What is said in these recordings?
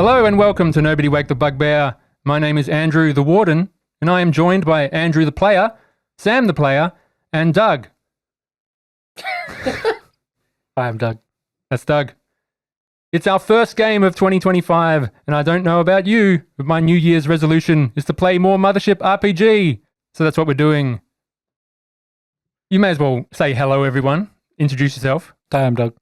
Hello and welcome to Nobody Wake the Bugbear. My name is Andrew the Warden, and I am joined by Andrew the Player, Sam the Player, and Doug. Hi, I'm Doug. That's Doug. It's our first game of 2025, and I don't know about you, but my New Year's resolution is to play more Mothership RPG. So that's what we're doing. You may as well say hello, everyone. Introduce yourself. Hi, I'm Doug.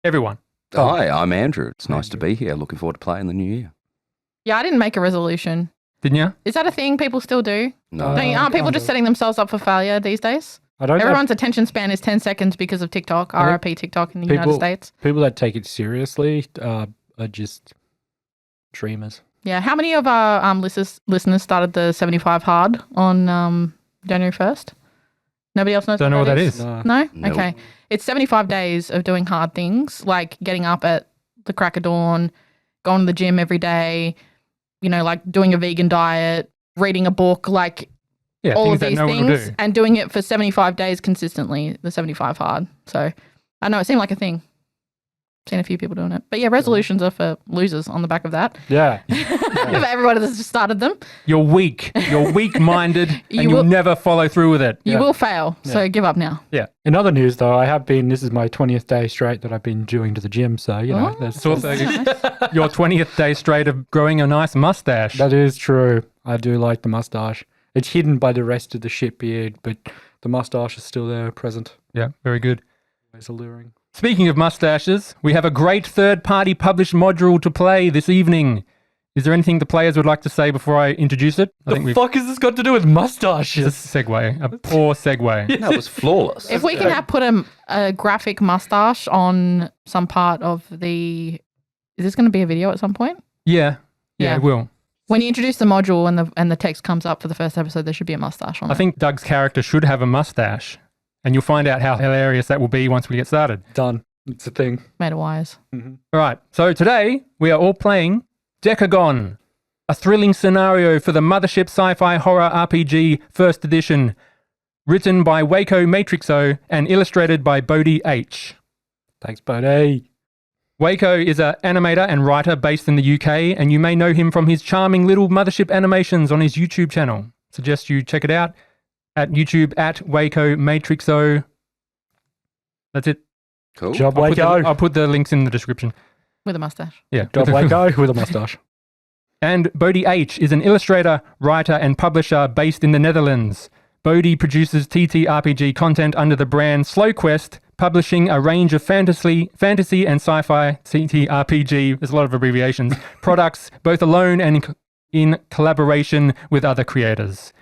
Everyone. Hi, I'm Andrew. It's nice to be here. Looking forward to playing the new year. Yeah, I didn't make a resolution. Didn't you? Is that a thing people still do? No. Aren't people just setting themselves up for failure these days? Everyone's attention span is 10 seconds because of TikTok, RIP TikTok in the United States. People that take it seriously are just dreamers. Yeah, how many of our listeners started the 75 hard on January 1st? Nobody else knows Don't know what that is. No? Nope. Okay. It's 75 days of doing hard things, like getting up at the crack of dawn, going to the gym every day, like doing a vegan diet, reading a book, all of these things, and doing it for 75 days consistently, the 75 hard. So I know it seemed like a thing. Seen a few people doing it. But yeah, resolutions are for losers on the back of that. Yeah. Everybody that's just started them. You're weak. You're weak-minded, and you'll never follow through with it. You will fail, so give up now. Yeah. In other news, though, this is my 20th day straight that I've been doing to the gym, so, that's It's also your 20th day straight of growing a nice mustache. That is true. I do like the mustache. It's hidden by the rest of the shit beard, but the mustache is still there, present. Yeah, very good. Always alluring. Speaking of mustaches, we have a great third-party published module to play this evening. Is there anything the players would like to say before I introduce it? The fuck has this got to do with mustaches? It's a segue, a poor segue. That was flawless. If we can put a graphic mustache on some part of the... Is this going to be a video at some point? Yeah, it will. When you introduce the module and the text comes up for the first episode, there should be a mustache on it. I think Doug's character should have a mustache, and you'll find out how hilarious that will be once we get started. Done. It's a thing. Made of wires. Mm-hmm. All right, so today we are all playing Decagone, a thrilling scenario for the Mothership Sci-Fi Horror RPG First Edition, written by Waco Matrixo and illustrated by Bodie H. Thanks, Bodie. Waco is an animator and writer based in the UK, and you may know him from his charming little Mothership animations on his YouTube channel. Suggest you check it out at YouTube at Waco Matrixo. That's it. Cool. Job, Waco. I'll put the links in the description. With a mustache. Yeah. Job, Waco with a mustache. And Bodie H is an illustrator, writer, and publisher based in the Netherlands. Bodie produces TTRPG content under the brand SlowQuest, publishing a range of fantasy and sci-fi TTRPG, there's a lot of abbreviations, products, both alone and in collaboration with other creators.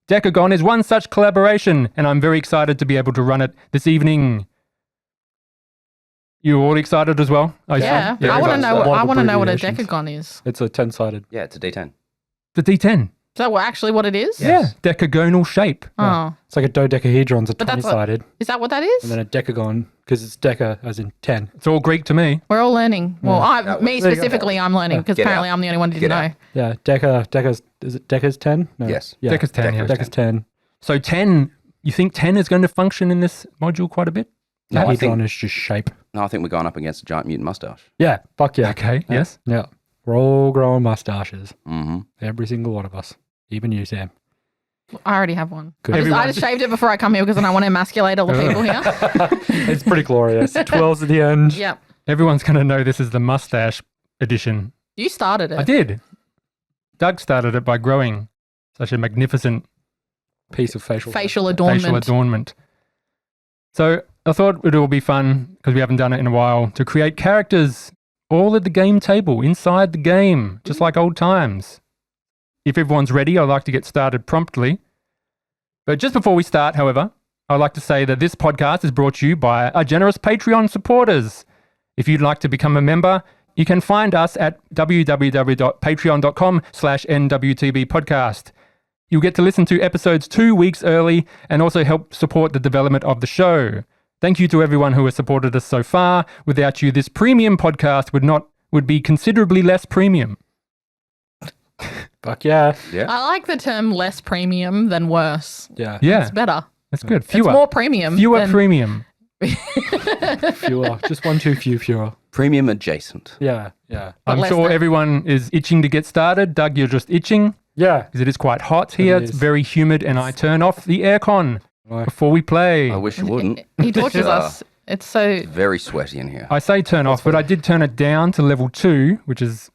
Decagone is one such collaboration, and I'm very excited to be able to run it this evening. You all excited as well? Yeah. I want to know what a Decagone is. It's a 10-sided. Yeah, it's a D10. The D10. Is that actually what it is? Yeah. Decagonal shape. Oh. It's like a dodecahedron's a But that's 20-sided. Is that what that is? And then a decagon, because it's deca as in 10. It's all Greek to me. We're all learning. Well, me specifically, I'm learning because Get apparently out. I'm the only one who didn't know. Yeah, deca's, is it deca's 10? No. Yes. Yeah. Deca's 10, yeah. Deca's 10. So 10, you think 10 is going to function in this module quite a bit? No, I Hedron think, is just shape. no, I think we're going up against a giant mutant mustache. Yeah, fuck yeah. Okay, Yeah. yes. Yeah. We're all growing mustaches. Mm-hmm. Every single one of us. Even you, Sam. I already have one. Good. I just shaved it before I come here because I don't want to emasculate all the people here. It's pretty glorious. 12's at the end. Yep. Everyone's going to know this is the mustache edition. You started it. I did. Doug started it by growing such a magnificent Piece of facial adornment. So I thought it would be fun, because we haven't done it in a while, to create characters all at the game table, inside the game, just like old times. If everyone's ready, I'd like to get started promptly. But just before we start, however, I'd like to say that this podcast is brought to you by our generous Patreon supporters. If you'd like to become a member, you can find us at www.patreon.com/nwtbpodcast. You'll get to listen to episodes 2 weeks early and also help support the development of the show. Thank you to everyone who has supported us so far. Without you, this premium podcast would be considerably less premium. Fuck yeah. Yeah. I like the term less premium than worse. Yeah. Yeah, It's better. that's good. It's more premium. Fewer than- premium. Fewer. Just one too fewer. Premium adjacent. Yeah. But I'm less sure than- everyone is itching to get started. Doug, you're just itching Yeah. because it is quite hot here. It It's is. very humid, and I turn off the aircon Right. before we play. I wish you wouldn't. He tortures Yeah. us. It's so Very sweaty in here. I say turn off, but I did turn it down to level 2, which is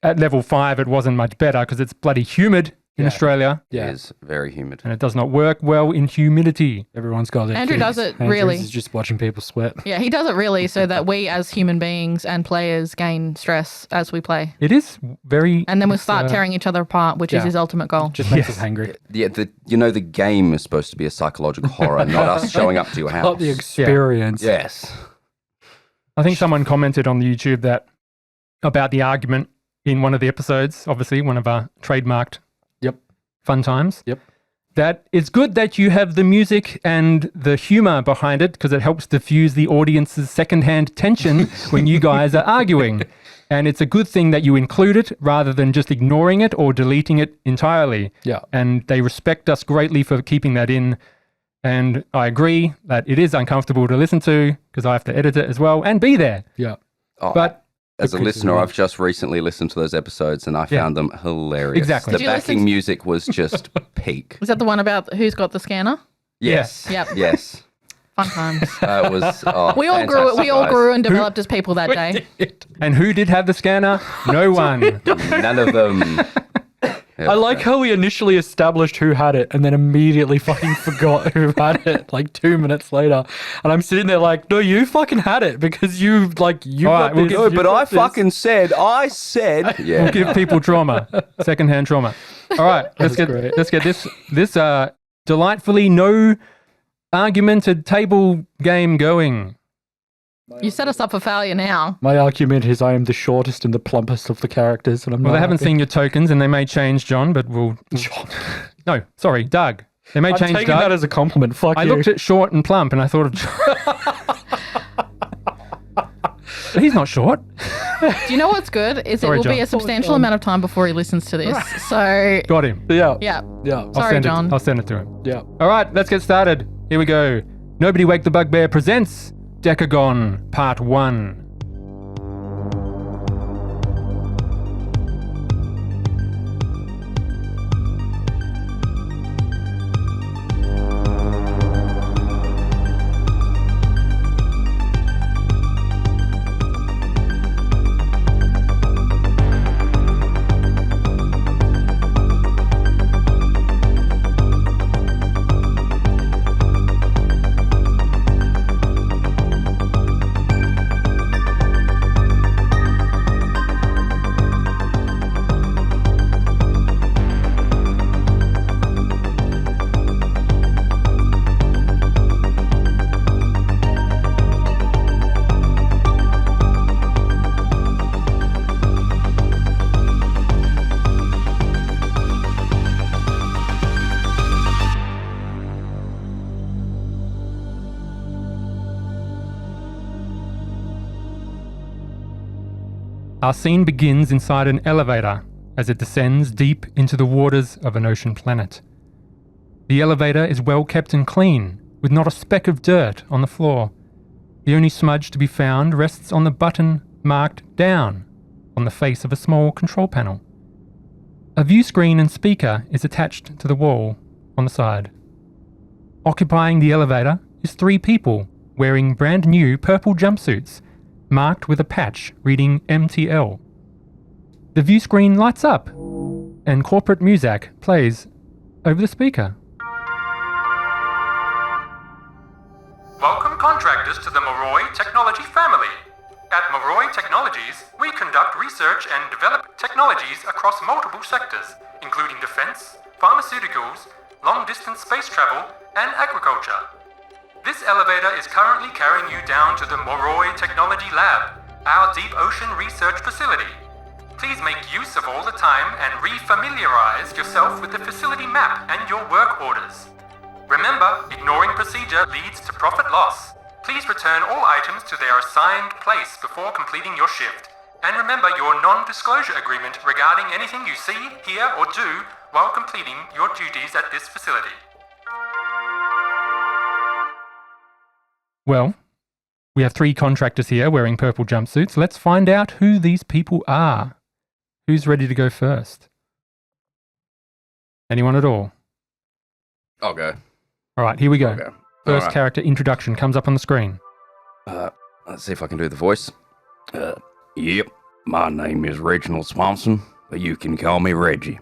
at level 5. It wasn't much better because it's bloody humid in Yeah. Australia, Yeah. It is very humid. and it does not work well in humidity. Everyone's got their Andrew does things. it Andrew's really. is just watching people sweat. yeah, he does it really so that we as human beings and players gain stress as we play. It is very. And then we'll it's, start tearing each other apart, which is yeah. his ultimate goal. Just makes Yes. us hangry. Yeah, the game is supposed to be a psychological horror, not us showing up to your house. Not the experience. Yes. I think someone commented on the YouTube that about the argument in one of the episodes, obviously one of our trademarked Yep. fun times. Yep. That it's good that you have the music and the humor behind it because it helps diffuse the audience's secondhand tension when you guys are arguing. And it's a good thing that you include it rather than just ignoring it or deleting it entirely. Yeah. And they respect us greatly for keeping that in. And I agree that it is uncomfortable to listen to because I have to edit it as well and be there. Yeah. Oh, But as a Because listener, of- I've just recently listened to those episodes and I Yeah. found them hilarious. Exactly. The Did you listen backing to- music was just peak. Is that the one about who's got the scanner? Yes. Yep. Yes. Fun times. It was. Oh, We all grew. fantastic, We all guys. grew and developed as people that day. and who did have the scanner? No one. None of them. I like how we initially established who had it and then immediately fucking forgot who had it like 2 minutes later. And I'm sitting there like, no, you fucking had it because you All right, got we'll this, give- No, you but got I this." fucking said. Yeah. We'll give people trauma, secondhand trauma. All right, let's That's great. get this delightfully no argumented table game going. You set us up for failure now. My argument is I am the shortest and the plumpest of the characters, and I'm Well, not they haven't happy. seen your tokens, and they may change, John. But we'll no, sorry, Doug. They may I'm change, taking Doug. that as a compliment. Fuck I you. looked at short and plump, and I thought of. But he's not short. Do you know what's good? Is Sorry, it will be John. a substantial amount of time before he listens to this. So Got him. Yeah. yeah. Yeah. I'll Sorry, send John. I'll send it to him. Yeah. All right, let's get started. Here we go. Nobody Wake the Bugbear presents Decagone Part 1. Our scene begins inside an elevator as it descends deep into the waters of an ocean planet. The elevator is well kept and clean, with not a speck of dirt on the floor. The only smudge to be found rests on the button marked down on the face of a small control panel. A view screen and speaker is attached to the wall on the side. Occupying the elevator is 3 people wearing brand new purple jumpsuits marked with a patch reading MTL. The view screen lights up and corporate music plays over the speaker. Welcome contractors to the Moroi Technology family. At Moroi Technologies, we conduct research and develop technologies across multiple sectors, including defense, pharmaceuticals, long-distance space travel, and agriculture. This elevator is currently carrying you down to the Moroi Technology Lab, our deep ocean research facility. Please make use of all the time and re-familiarize yourself with the facility map and your work orders. Remember, ignoring procedure leads to profit loss. Please return all items to their assigned place before completing your shift. And remember your non-disclosure agreement regarding anything you see, hear, or do while completing your duties at this facility. Well, we have 3 contractors here wearing purple jumpsuits. Let's find out who these people are. Who's ready to go first? Anyone at all? I'll go. All right, here we go. Okay. First All right. character introduction comes up on the screen. Let's see if I can do the voice. Yep, my name is Reginald Swanson, but you can call me Reggie.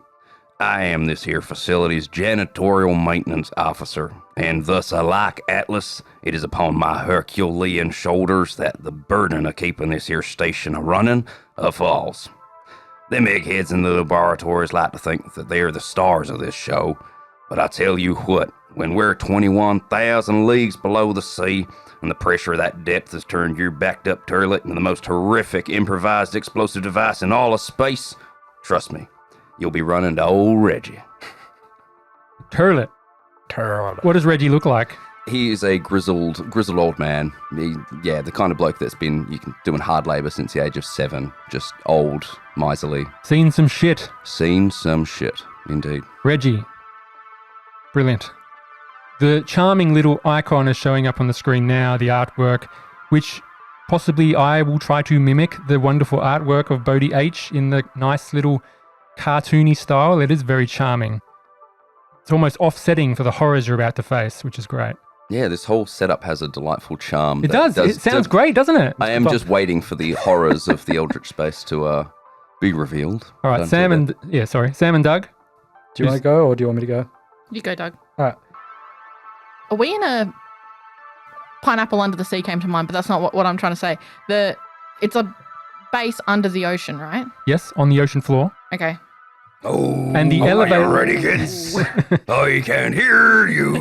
I am this here facility's janitorial maintenance officer, and thus like Atlas, it is upon my Herculean shoulders that the burden of keeping this here station a-running falls. Them eggheads in the laboratories like to think that they are the stars of this show, but I tell you what, when we're 21,000 leagues below the sea, and the pressure of that depth has turned your backed-up turlet into the most horrific improvised explosive device in all of space, trust me, you'll be running to old Reggie. Turlet. What does Reggie look like? He is a grizzled old man. The kind of bloke that's been doing hard labor since the age of 7. Just old, miserly. Seen some shit. Seen some shit, indeed. Reggie. Brilliant. The charming little icon is showing up on the screen now, the artwork, which possibly I will try to mimic the wonderful artwork of Bodie H in the nice little cartoony style. It is very charming. It's almost offsetting for the horrors you're about to face, which is great. Yeah, this whole setup has a delightful charm. It does. It sounds great, doesn't it? I am just waiting for the horrors of the Eldritch space to be revealed. All right, Sam and Doug. Do you want to go or do you want me to go? You go, Doug. All right. Are we in a pineapple under the sea came to mind, but that's not what I'm trying to say. It's a base under the ocean, right? Yes, on the ocean floor. Okay. Oh, and the elevator. Are you ready, kids? I can hear you.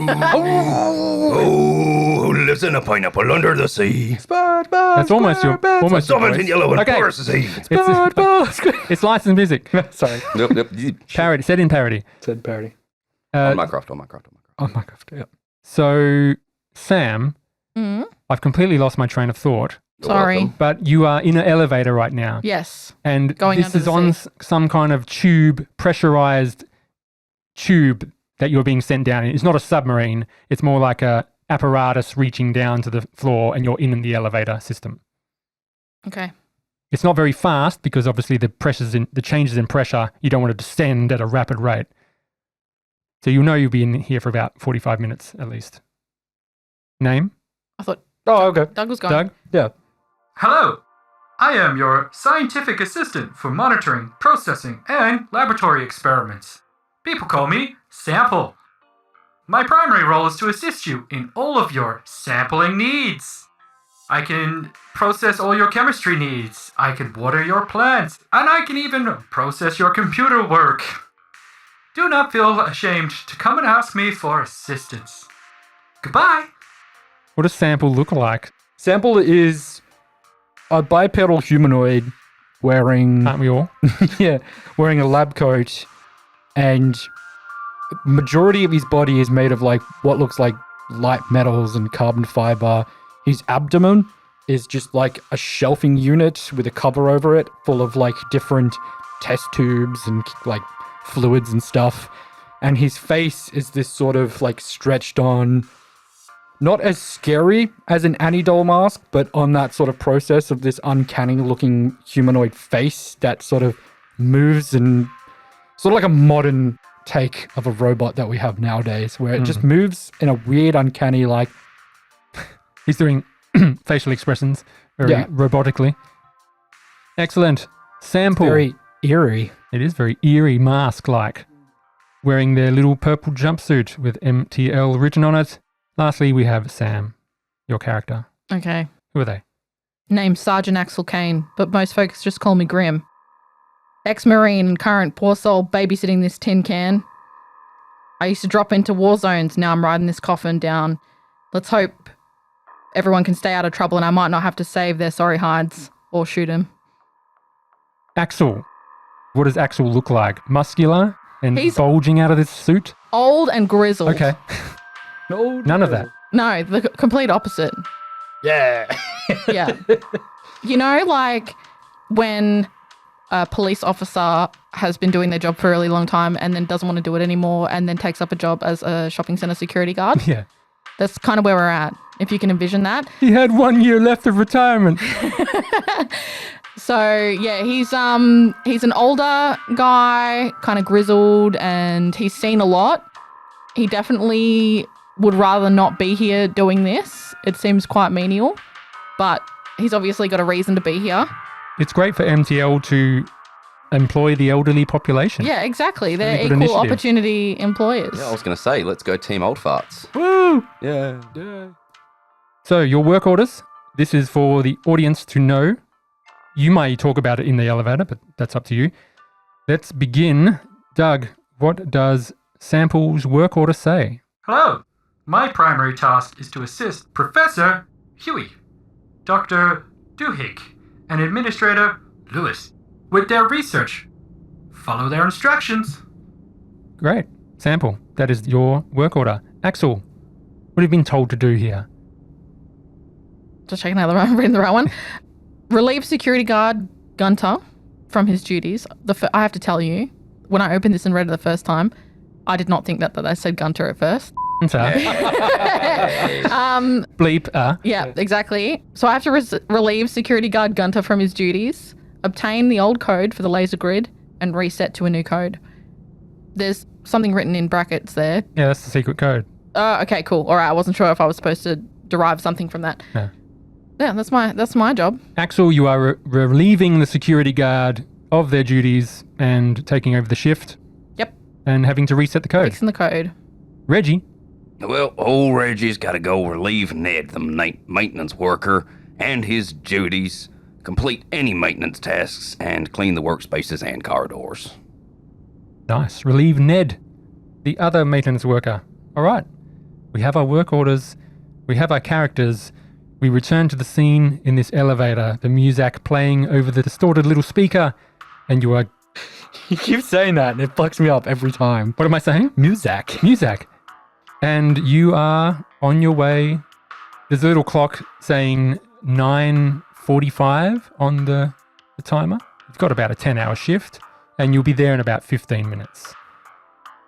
Who lives in a pineapple under the sea? That's almost your voice. In yellow and Forest Sea. It's licensed music. Sorry. Yep. Parody, set in parody. Said parody. On Minecraft. Oh, Minecraft, yeah. So, Sam, I've completely lost my train of thought. Sorry. Welcome. But you are in an elevator right now. Yes. And Going this under is the on sea. some kind of pressurized tube that you're being sent down in. It's not a submarine. It's more like a apparatus reaching down to the floor, and you're in the elevator system. Okay. It's not very fast because obviously the changes in pressure, you don't want to descend at a rapid rate. So you'll be in here for about 45 minutes at least. Name? I thought Oh, okay. Doug was going. Doug? Yeah. Hello, I am your scientific assistant for monitoring, processing, and laboratory experiments. People call me Sample. My primary role is to assist you in all of your sampling needs. I can process all your chemistry needs, I can water your plants, and I can even process your computer work. Do not feel ashamed to come and ask me for assistance. Goodbye. What does Sample look like? Sample is a bipedal humanoid wearing Aren't we all? wearing a lab coat, and majority of his body is made of like what looks like light metals and carbon fiber. His abdomen is just like a shelving unit with a cover over it full of like different test tubes and like fluids and stuff. And his face is this sort of like stretched on, not as scary as an Annie doll mask, but on that sort of process of this uncanny looking humanoid face that sort of moves, and sort of like a modern take of a robot that we have nowadays, where it just moves in a weird, uncanny, like... He's doing facial expressions very robotically. Excellent. Sample. Very eerie. It is very eerie mask-like. Wearing their little purple jumpsuit with MTL written on it. Lastly, we have Sam, your character. Okay. Who are they? Named Sergeant Axel Kane, but most folks just call me Grim. Ex-Marine and current poor soul babysitting this tin can. I used to drop into war zones, now I'm riding this coffin down. Let's hope everyone can stay out of trouble and I might not have to save their sorry hides or shoot him. Axel. What does Axel look like? Muscular and He's- bulging out of this suit? Old and grizzled. Okay. None of that. No, the complete opposite. Yeah. Yeah. You know, like when a police officer has been doing their job for a really long time and then doesn't want to do it anymore and then takes up a job as a shopping centre security guard. Yeah. That's kind of where we're at, if you can envision that. He had 1 year left of retirement. So yeah, he's an older guy, kind of grizzled, and he's seen a lot. He definitely would rather not be here doing this. It seems quite menial, but he's obviously got a reason to be here. It's great for MTL to employ the elderly population. Yeah, exactly. They're Really good equal initiative. opportunity employers. Yeah, I was going to say, let's go Team Old Farts. Woo! Yeah. So your work orders, this is for the audience to know. You may talk about it in the elevator, but that's up to you. Let's begin. Doug, what does Sample's work order say? Hello. My primary task is to assist Professor Huey, Dr. Duhigg, and Administrator Lewis with their research. Follow their instructions. Great. Sample, that is your work order. Axel, what have you been told to do here? Just checking out I'm reading the right one. Relieve security guard Gunter from his duties. I have to tell you, when I opened this and read it the first time, I did not think that they said Gunter at first. Bleep. Yeah, exactly. So I have to relieve security guard Gunter from his duties, obtain the old code for the laser grid, and reset to a new code. There's something written in brackets there. Yeah, that's the secret code. Oh, okay, cool. All right, I wasn't sure if I was supposed to derive something from that. Yeah, that's my job. Axel, you are relieving the security guard of their duties and taking over the shift. Yep. And having to reset the code. Fixing the code. Reggie, Well, old Reggie's got to go relieve Ned, the maintenance worker, and his duties, complete any maintenance tasks, and clean the workspaces and corridors. nice. Relieve Ned, the other maintenance worker. All right. We have our work orders. We have our characters. We return to the scene in this elevator, the music playing over the distorted little speaker, and you are... You keep saying that and it fucks me up every time. What am I saying? Muzak. Music. And you are on your way. There's a little clock saying 9:45 on the timer. You've got about a 10-hour shift, and you'll be there in about 15 minutes.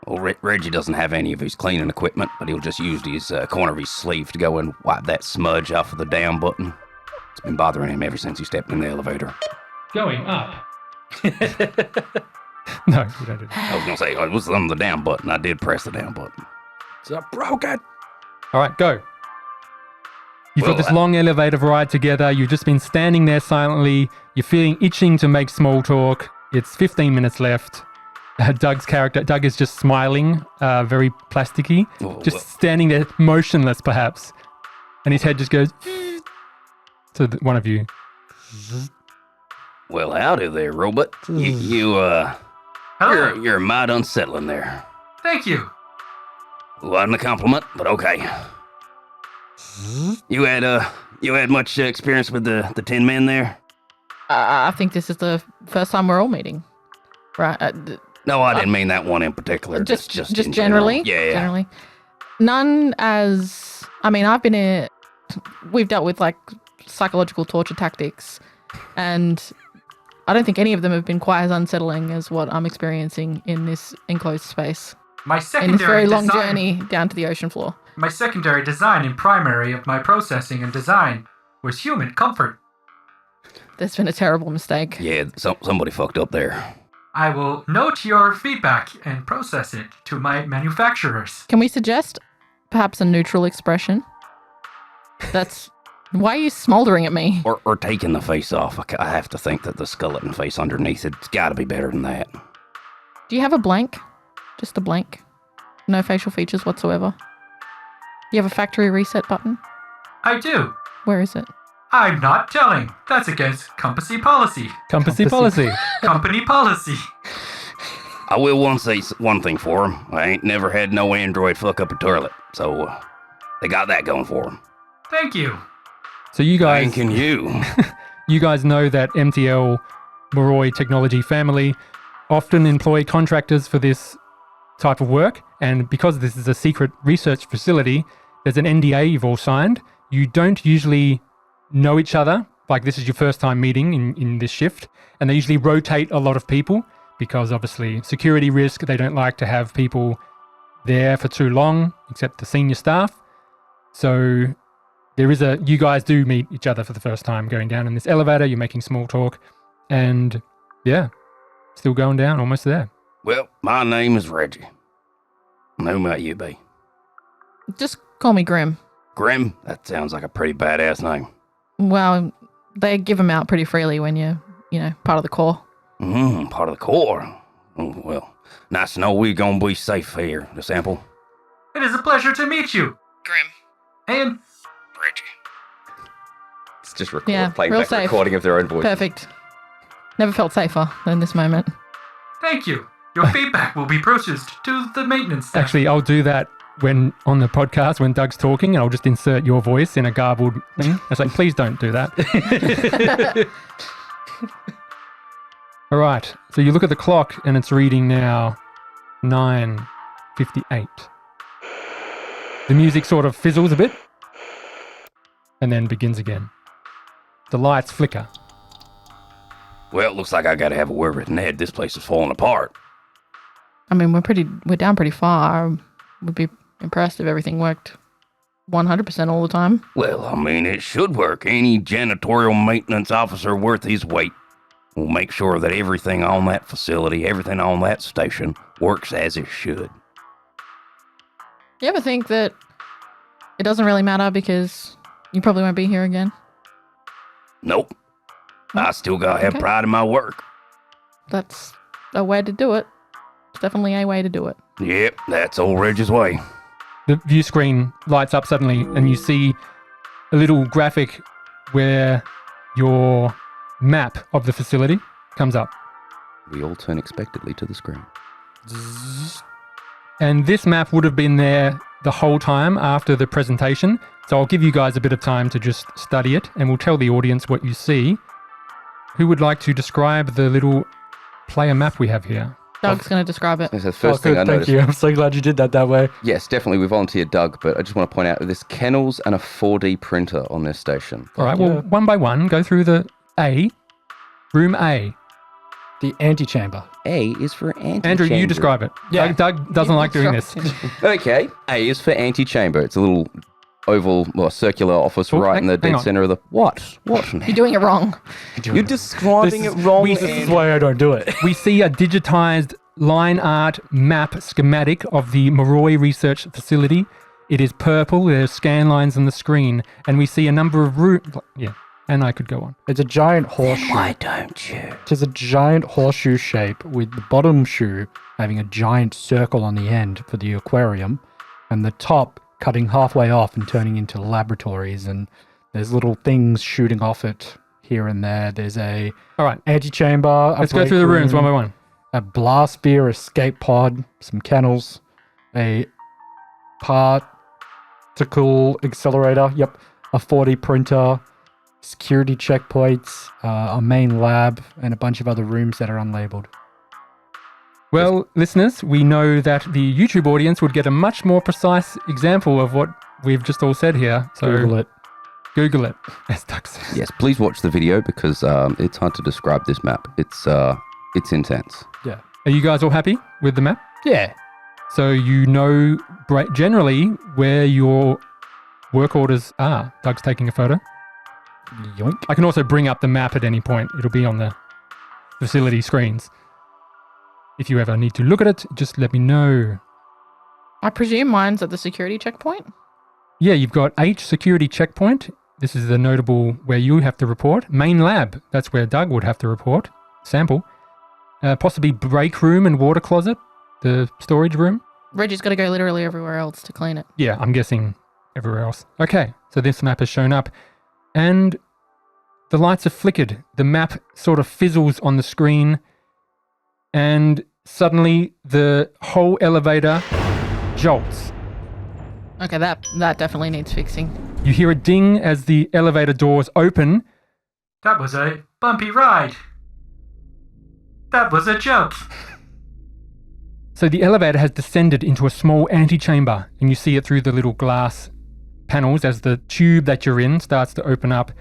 Well, Reggie doesn't have any of his cleaning equipment, but he'll just use his corner of his sleeve to go and wipe that smudge off of the down button. It's been bothering him ever since he stepped in the elevator. Going up. No, you don't do that. I was going to say, it was on the down button. I did press the down button. It's broken. All right, go. You've Well, got this long elevator ride together. You've just been standing there silently. You're feeling itching to make small talk. It's 15 minutes left. Doug's character, Doug is just smiling, very plasticky, just standing there motionless perhaps. And his head just goes to one of you. Well, howdy there, robot. Hello. You're might unsettling there. Thank you. Wasn't a compliment, but okay. You had much experience with the 10 men there? I think this is the first time we're all meeting. Right. No, I didn't mean that one in particular. Just in generally? general. Yeah. Generally. None as... I mean, we've dealt with, like, psychological torture tactics, and I don't think any of them have been quite as unsettling as what I'm experiencing in this enclosed space. My In this secondary very long design, journey down to the ocean floor. My secondary design and primary of my processing and design was human comfort. There's been a terrible mistake. Yeah, somebody fucked up there. I will note your feedback and process it to my manufacturers. Can we suggest perhaps a neutral expression? That's... Why are you smoldering at me? Or taking the face off. I have to think that the skeleton face underneath it's got to be better than that. Do you have a blank? Just a blank? No facial features whatsoever? You have a factory reset button? I do. Where is it? I'm not telling. That's against company policy. Company policy. Company policy. I will say one thing for him. I ain't never had no android fuck up a toilet, so they got that going for them. Thank you. So you guys... Thanking you. You guys know that MTL, Moroi Technology Family, often employ contractors for this type of work, and because this is a secret research facility, there's an NDA you've all signed. You don't usually know each other, like this is your first time meeting in this shift, and they usually rotate a lot of people because obviously security risk, they don't like to have people there for too long, except the senior staff. So you guys do meet each other for the first time going down in this elevator. You're making small talk. And yeah, still going down, almost there. Well, my name is Reggie. And who might you be? Just call me Grim. Grim? That sounds like a pretty badass name. Well, they give them out pretty freely when you're, part of the core. Part of the core. Oh, well, nice to know we're gonna be safe here, the sample. It is a pleasure to meet you. Grim. And Reggie. It's just Yeah, playing real back safe. recording of their own voice. Perfect. Never felt safer than this moment. thank you. Your feedback will be processed to the maintenance staff. Actually, I'll do that when on the podcast when Doug's talking, and I'll just insert your voice in a garbled thing. It's like, please don't do that. All right. So you look at the clock, and it's reading now 9:58. The music sort of fizzles a bit, and then begins again. The lights flicker. Well, it looks like I gotta have a word with Ned. This place is falling apart. I mean, we're down pretty far. Would be impressed if everything worked 100% all the time. Well, I mean, it should work. Any janitorial maintenance officer worth his weight will make sure that everything on that facility, everything on that station works as it should. You ever think that it doesn't really matter because you probably won't be here again? Nope. I still gotta have Okay. pride in my work. That's a way to do it. It's definitely a way to do it. Yep, that's old Reggie's way. The view screen lights up suddenly, and you see a little graphic where your map of the facility comes up. We all turn expectantly to the screen. And this map would have been there the whole time after the presentation. So I'll give you guys a bit of time to just study it, and we'll tell the audience what you see. Who would like to describe the little player map we have here? Doug's going to describe it. That's the first thing good, I thank noticed. you. I'm so glad you did that way. Yes, definitely we volunteered Doug, but I just want to point out that there's kennels and a 4D printer on this station. All right, Yeah. well, one by one, go through the A. Room A. The antechamber. A is for antechamber. Andrew, you describe it. Yeah. Doug doesn't like doing this. Okay, A is for antechamber. It's a little oval or circular office Oh, right in the hang dead on. center of the... What? You're doing it wrong. You're describing it wrong. This is why I don't do it. We see a digitized line art map schematic of the Moroi Research Facility. It is purple. There's scan lines on the screen, and we see a number of rooms. Yeah, and I could go on. It's a giant horseshoe. Why don't you? It is a giant horseshoe shape with the bottom shoe having a giant circle on the end for the aquarium, and the top cutting halfway off and turning into laboratories. And there's little things shooting off it here and there. There's a All right, antechamber. a let's go break through the rooms one room, by one. A blast beer escape pod, some kennels, a particle accelerator. Yep, a 4D printer. Security checkpoints, a main lab, and a bunch of other rooms that are unlabeled. Well, listeners, we know that the YouTube audience would get a much more precise example of what we've just all said here. So Google it. Google it, as Doug says. Yes, please watch the video because it's hard to describe this map. It's intense. Yeah. Are you guys all happy with the map? Yeah. So you know generally where your work orders are. Doug's taking a photo. Yoink. I can also bring up the map at any point. It'll be on the facility screens. If you ever need to look at it, just let me know. I presume mine's at the security checkpoint. Yeah, you've got H security checkpoint. This is the notable where you have to report. Main lab, that's where Doug would have to report. Sample. Possibly break room and water closet, the storage room. Reggie's got to go literally everywhere else to clean it. Yeah, I'm guessing everywhere else. Okay, so this map has shown up. And the lights are flickered. The map sort of fizzles on the screen. And suddenly the whole elevator jolts. Okay, that definitely needs fixing. You hear a ding as the elevator doors open. That was a bumpy ride. That was a joke. So the elevator has descended into a small antechamber, and you see it through the little glass panels as the tube that you're in starts to open up,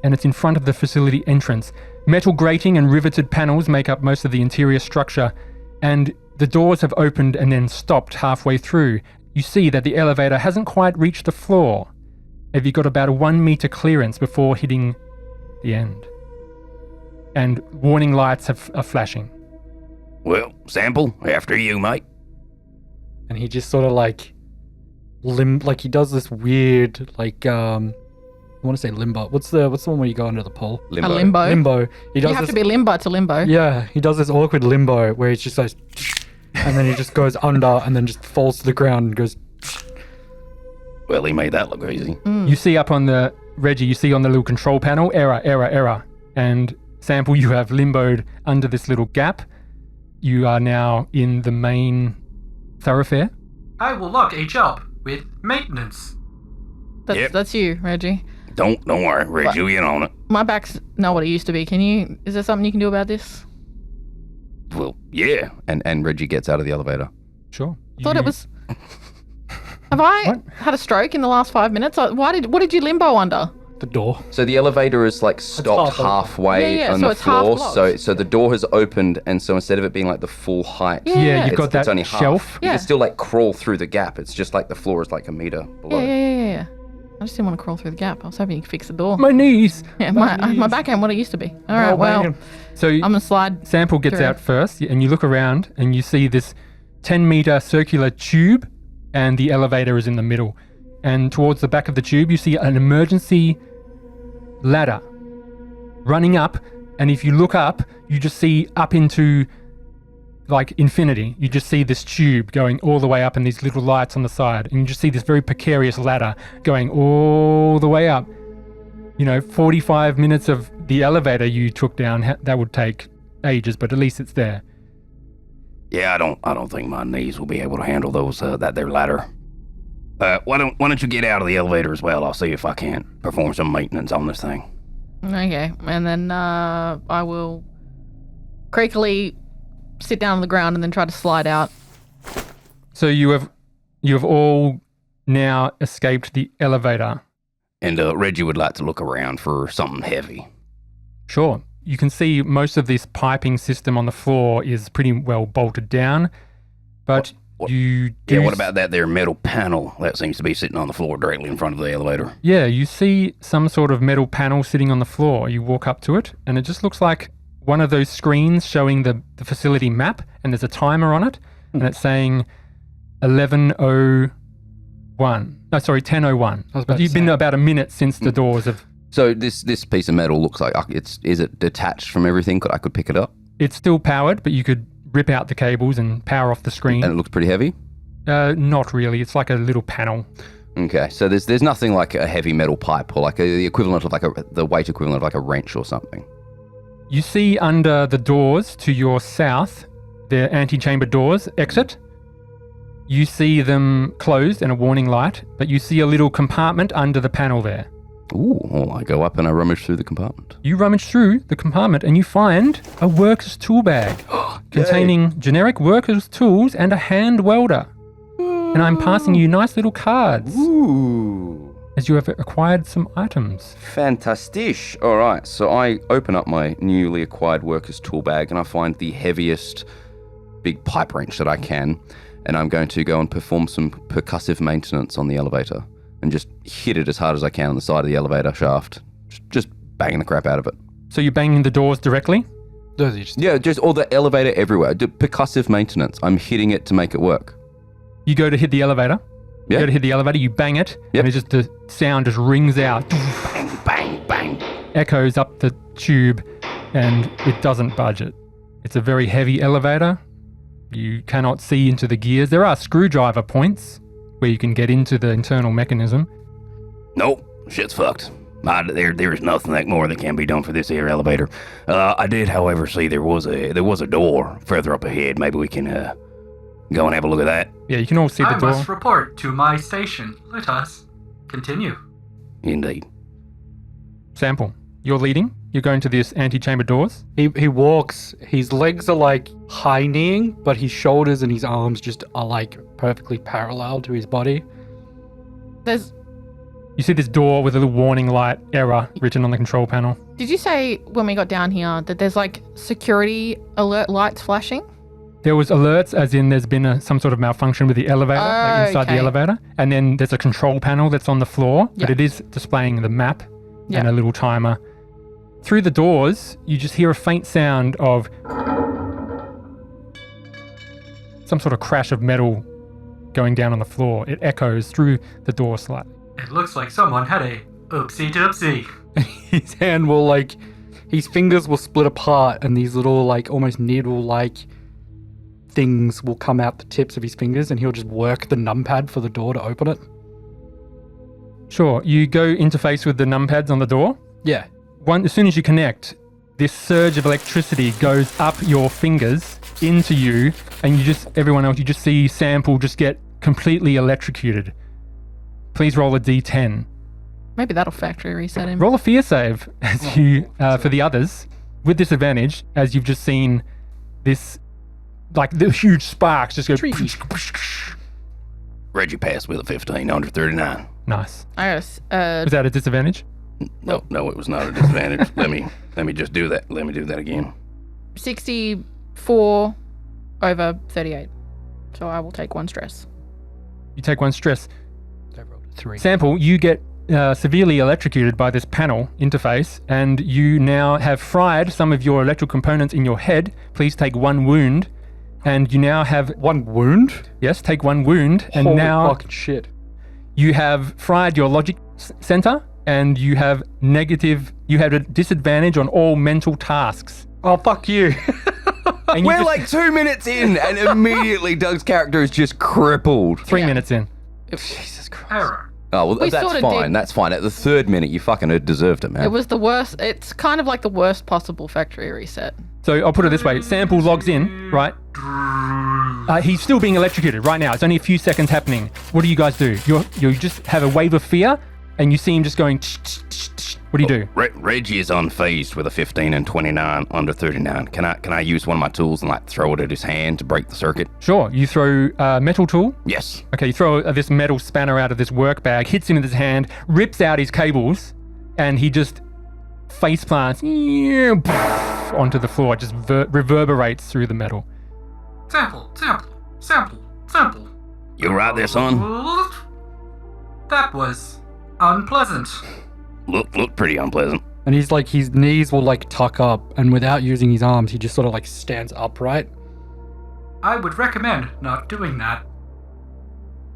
and it's in front of the facility entrance. Metal grating and riveted panels make up most of the interior structure, and the doors have opened and then stopped halfway through. you see that the elevator hasn't quite reached the floor. Have you got about a 1 meter clearance before hitting the end? And warning lights are flashing. Well, Sample, after you, mate. And he just sort of like he does this weird I want to say limbo. What's the one where you go under the pole? A limbo. Limbo. He does You have this, to be limbo to limbo. Yeah, he does this awkward limbo where he just goes, and then he just goes under and then just falls to the ground and goes. Well, he made that look easy. You see up on the, Reggie, you see on the little control panel, error. And Sample, you have limboed under this little gap. You are now in the main thoroughfare. I will lock H up with maintenance. That's you, Reggie. Don't worry, Reggie, you in on it. My back's not what it used to be. Is there something you can do about this? Well, yeah. And Reggie gets out of the elevator. Sure. Thought it was. Have I had a stroke in the last 5 minutes? What did you limbo under? The door. So the elevator is like stopped halfway on so the it's half floor. blocked. So the door has opened, and so instead of it being like the full height, Yeah, you've got it's only that half. shelf. You Yeah. can still like crawl through the gap. It's just like the floor is like a meter below. Yeah. I just didn't want to crawl through the gap. I was hoping you could fix the door. My knees. Yeah, my back ain't what it used to be. All right, well, So I'm gonna slide. Sample gets through. out first, and you look around and you see this 10-meter circular tube, and the elevator is in the middle. And towards the back of the tube, you see an emergency ladder running up. And if you look up, you just see up into like infinity. You just see this tube going all the way up and these little lights on the side. And you just see this very precarious ladder going all the way up. 45 minutes of the elevator you took down, that would take ages, but at least it's there. Yeah, I don't think my knees will be able to handle those that there ladder. Why don't you get out of the elevator as well? I'll see if I can perform some maintenance on this thing. Okay, and then I will creakily sit down on the ground and then try to slide out. So you have all now escaped the elevator. And Reggie would like to look around for something heavy. Sure. You can see most of this piping system on the floor is pretty well bolted down, but you do... Yeah, what about that there metal panel that seems to be sitting on the floor directly in front of the elevator? Yeah, you see some sort of metal panel sitting on the floor. You walk up to it, and it just looks like one of those screens showing the facility map, and there's a timer on it, and it's saying 10:01. But you've been about a minute since the doors have... So this piece of metal looks like is it detached from everything? I could pick it up, It's still powered, but you could rip out the cables and power off the screen. and it looks pretty heavy. Not really. It's like a little panel. Okay, so there's nothing like a heavy metal pipe or like the equivalent of the weight equivalent of like a wrench or something. You see under the doors to your south, the antechamber doors exit. You see them closed and a warning light, but you see a little compartment under the panel there. Ooh, well, I go up and I rummage through the compartment. You rummage through the compartment and you find a worker's tool bag containing generic worker's tools and a hand welder. And I'm passing you nice little cards Ooh, as you have acquired some items. fantastic. All right, so I open up my newly acquired worker's tool bag and I find the heaviest big pipe wrench that I can, and I'm going to go and perform some percussive maintenance on the elevator and just hit it as hard as I can on the side of the elevator shaft, just banging the crap out of it. So you're banging the doors directly? Yeah, just all the elevator everywhere. Percussive maintenance. I'm hitting it to make it work. You go to hit the elevator. You Yeah. go to hit the elevator, you bang it, Yep. and the sound just rings out, Bang, bang. echoes up the tube, and it doesn't budge it. It's a very heavy elevator. You cannot see into the gears. There are screwdriver points where you can get into the internal mechanism. Nope, shit's fucked. There is nothing that more that can be done for this here elevator. I did, however, see there was a door further up ahead. Maybe we can go and have a look at that. Yeah, you can all see the I door. must report to my station. Let us continue. Indeed. Sample, you're leading. You're going to this antechamber doors. He walks, his legs are like high kneeing, but his shoulders and his arms just are like perfectly parallel to his body. You see this door with a little warning light error written on the control panel. Did you say when we got down here that there's like security alert lights flashing? There was alerts, as in there's been some sort of malfunction with the elevator, like inside the Okay. elevator. And then there's a control panel that's on the floor, but Yeah. it is displaying the map Yeah. and a little timer. Through the doors, you just hear a faint sound of some sort of crash of metal going down on the floor. It echoes through the door slightly. It looks like someone had a oopsie doopsie. His hand will like, his fingers will split apart and these little like almost needle-like things will come out the tips of his fingers and he'll just work the numpad for the door to open it. Sure, you go interface with the numpads on the door. Yeah. As soon as you connect, this surge of electricity goes up your fingers into you, and everyone else, you just see Sample just get completely electrocuted. Please roll a d10. Maybe that'll factory reset him. Roll a fear save as you for the others with disadvantage, as you've just seen this, like the huge sparks just go. Reggie passed with a 15 under 39. Nice. I got Was that a disadvantage? No, it was not a disadvantage. let me just do that. Let me do that again. 64 over 38. So I will take 1 stress. You take 1 stress. I rolled a 3. Sample, you get severely electrocuted by this panel interface, and you now have fried some of your electrical components in your head. Please take 1 wound, and you now have 1 wound? yes, take 1 wound, and Holy now fucking shit. you have fried your logic center, and you have a disadvantage on all mental tasks. Oh, fuck you. And you We're just- like 2 minutes in, and immediately Doug's character is just crippled. 3 minutes in. Jesus Christ. Error. Oh, well, We that's sorta fine. did- That's fine. At the 3rd minute, you fucking deserved it, man. It was the worst. It's kind of like the worst possible factory reset. So I'll put it this way: Sample logs in, right? He's still being electrocuted right now. It's only a few seconds happening. What do you guys do? You just have a wave of fear, and you see him just going. What do you do? Reggie is unfazed with a 15 and 29 under 39. Can I use one of my tools and like throw it at his hand to break the circuit? Sure. You throw a metal tool. Yes. Okay, you throw this metal spanner out of this work bag, hits him with his hand, rips out his cables, and he just face plants onto the floor. It just reverberates through the metal. Sample. You right there, son? That was unpleasant. Look pretty unpleasant. And he's like, his knees will like tuck up, and without using his arms, he just sort of like stands upright. I would recommend not doing that.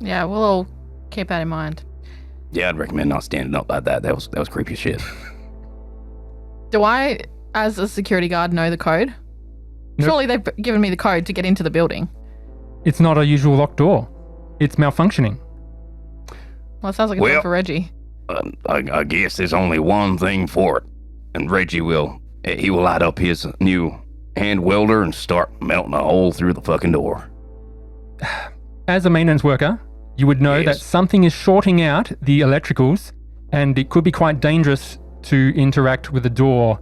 Yeah, we'll all keep that in mind. Yeah, I'd recommend not standing up like that. That was creepy as shit. Do I, as a security guard, know the code? Nope. Surely they've given me the code to get into the building. It's not a usual locked door. It's malfunctioning. Well, it sounds like it's Well- one for Reggie. I guess there's only one thing for it. And Reggie will light up his new hand welder and start melting a hole through the fucking door. As a maintenance worker, you would know that Yes. something is shorting out the electricals, and it could be quite dangerous to interact with the door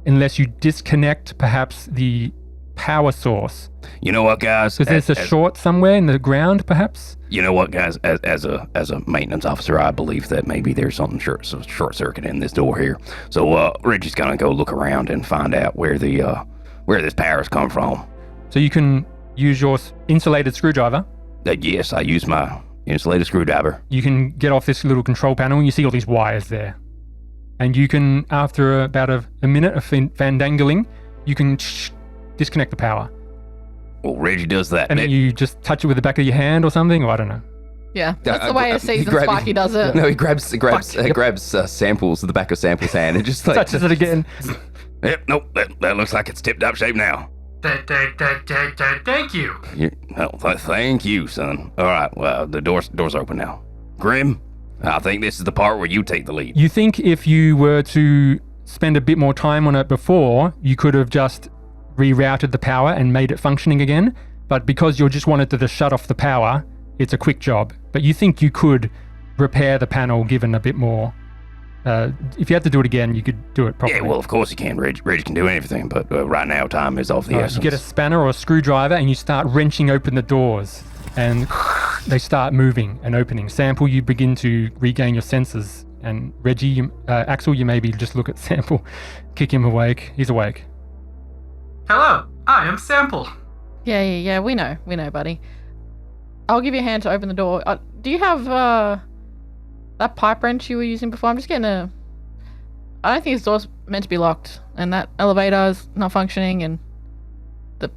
unless you disconnect perhaps the power source. You know what, guys? Because there's a short somewhere in the ground, perhaps? You know what, guys? As a maintenance officer, I believe that maybe there's something short circuit in this door here. So Reggie's gonna go look around and find out where this power's come from. So you can use your insulated screwdriver. Yes, I use my insulated screwdriver. You can get off this little control panel and you see all these wires there. And you can, after about a minute of fandangling, you can disconnect the power. Well, Reggie does that. And then you just touch it with the back of your hand or something, or I don't know. Yeah, that's the way a seasoned Sparky does it. No, he grabs samples at the back of Sample's hand and just like Touches it again. Yep, nope, that looks like it's tipped up shape now. Thank you. Thank you, son. All right, well, the door's open now. Grim, I think this is the part where you take the lead. You think if you were to spend a bit more time on it before, you could have just rerouted the power and made it functioning again. But because you just wanted to just shut off the power, it's a quick job. But you think you could repair the panel given a bit more. If you had to do it again, you could do it properly. Yeah, well, of course you can. Reggie can do anything, but right now time is of the All right, essence. you get a spanner or a screwdriver and you start wrenching open the doors. And they start moving and opening. Sample, you begin to regain your senses. And Reggie, Axel, you maybe just look at Sample, kick him awake. He's awake. Hello, I am Sample. Yeah. We know, buddy. I'll give you a hand to open the door. Do you have that pipe wrench you were using before? I'm just getting I don't think this door's meant to be locked, and that elevator's not functioning, and the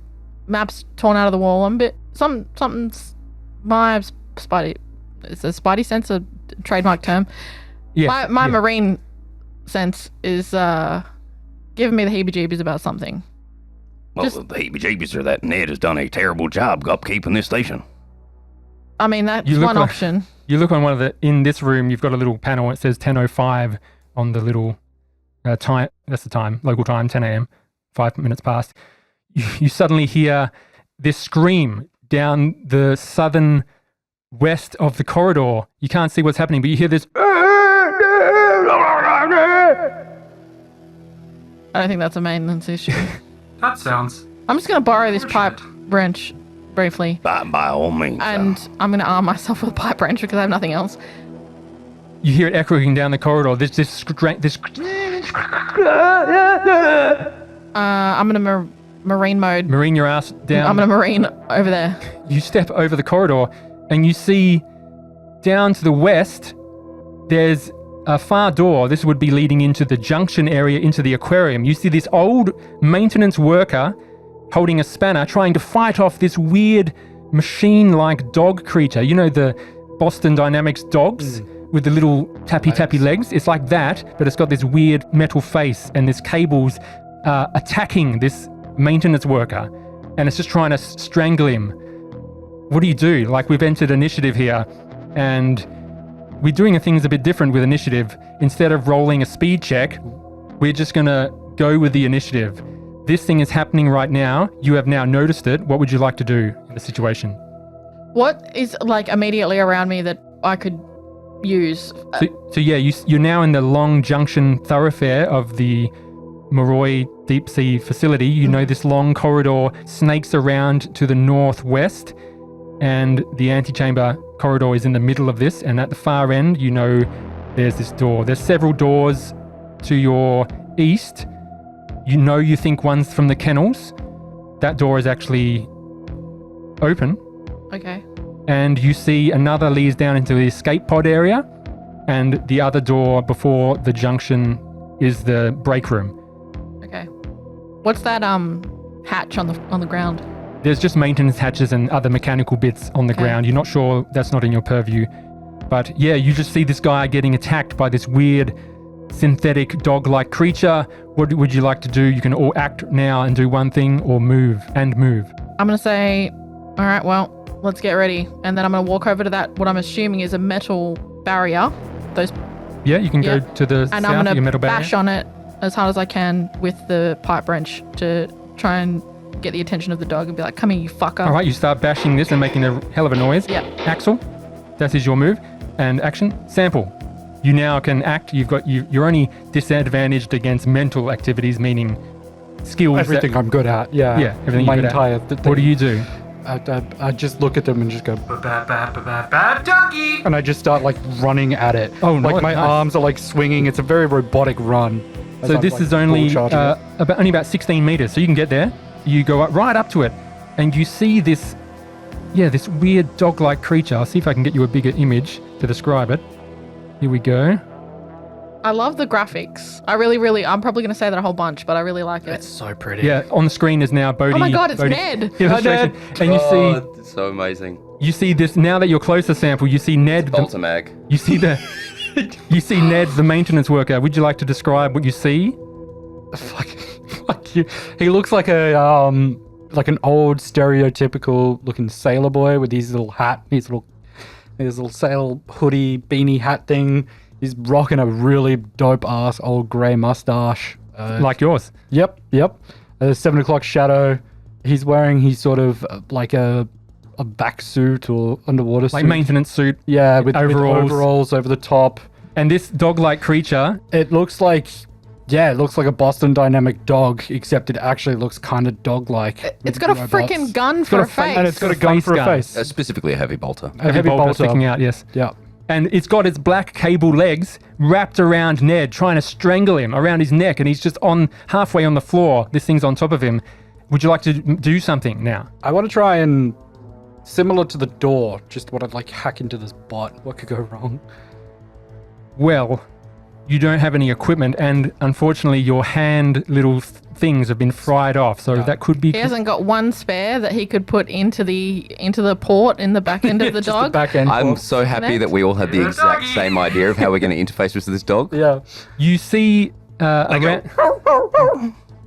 map's torn out of the wall. I'm a bit something's my spidey. It's a spidey sense, a trademark term. Yeah. My marine sense is giving me the heebie-jeebies about something. Well, the heebie-jeebies are that Ned has done a terrible job upkeeping this station. I mean, that's one option. You look on in this room, you've got a little panel. It says 10:05 on the little time. That's the time, local time, 10 a.m., 5 minutes past. You suddenly hear this scream down the southern west of the corridor. You can't see what's happening, but you hear this. I don't think that's a maintenance issue. That sounds... I'm just going to borrow this pipe wrench briefly. By all means. And I'm going to arm myself with a pipe wrench because I have nothing else. You hear it echoing down the corridor. I'm going to marine mode. Marine your ass down. I'm going to marine over there. You step over the corridor and you see down to the west, there's a far door. This would be leading into the junction area, into the aquarium. You see this old maintenance worker holding a spanner trying to fight off this weird machine-like dog creature. You know the Boston Dynamics dogs with the little tappy legs? It's like that, but it's got this weird metal face and this cables attacking this maintenance worker, and it's just trying to strangle him. What do you do? Like, we've entered initiative here, and we're doing things a bit different with initiative. Instead of rolling a speed check, we're just going to go with the initiative. This thing is happening right now. You have now noticed it. What would you like to do in the situation? What is, like, immediately around me that I could use? So you're now in the long junction thoroughfare of the Moroi deep sea facility. You know this long corridor snakes around to the northwest, and the antechamber corridor is in the middle of this, and at the far end, you know, there's this door. There's several doors to your east. You think one's from the kennels. That door is actually open. Okay. And you see another leads down into the escape pod area, and the other door before the junction is the break room. Okay. What's that hatch on the ground? There's just maintenance hatches and other mechanical bits on the ground. You're not sure, that's not in your purview. But yeah, you just see this guy getting attacked by this weird synthetic dog-like creature. What would you like to do? You can all act now and do one thing, or move. I'm going to say, all right, well, let's get ready. And then I'm going to walk over to that, what I'm assuming is a metal barrier. Yeah, you can go to the and south, I'm going your to metal barrier. bash on it as hard as I can with the pipe wrench to try and get the attention of the dog and be like, come here, you fucker. All right, you start bashing this and making a hell of a noise. Yeah. Axel, that is your move. And action, Sample. You now can act. You're only disadvantaged against mental activities, meaning skills. Everything I'm good at, yeah. Yeah, everything my you're good entire at. What do you do? I just look at them and just go, Bad doggy! and I just start like running at it. Oh, like my nice. arms are like swinging. It's a very robotic run. So this is only about 16 meters, so you can get there. You go right up to it, and you see this weird dog-like creature. I'll see if I can get you a bigger image to describe it. Here we go. I love the graphics. I really, I'm probably going to say that a whole bunch, but I really like it. It's so pretty. Yeah, on the screen is now Bodie. Oh my God, it's Bodie Ned. illustration. And It's so amazing. you see this, now that you're closer, Sample, you see Ned. Bolter mag. You see Ned, the maintenance worker. Would you like to describe what you see? Fuck you. He looks like an old stereotypical looking sailor boy with his little hat, his little sail hoodie beanie hat thing. He's rocking a really dope ass old grey mustache. Like yours. Yep. 7 o'clock shadow. He's wearing sort of like a back suit or underwater suit. Like maintenance suit. Yeah, with overalls. overalls over the top. And this dog-like creature. It looks like a Boston Dynamic dog, except it actually looks kind of dog-like. It's got a freaking gun for a face. And it's got a gun for a face. Specifically a heavy bolter. A heavy bolter sticking out, yes. Yeah. And it's got its black cable legs wrapped around Ned, trying to strangle him around his neck, and he's just halfway on the floor. This thing's on top of him. Would you like to do something now? I want to try and, similar to the door, just want to like hack into this bot. What could go wrong? Well, you don't have any equipment, and unfortunately, your hand little things have been fried off. So that could be. He hasn't got one spare that he could put into the port in the back end of the Just the dog. back end. I'm port. so happy that we all had the exact same idea of how we're going to interface with this dog. Yeah. You see,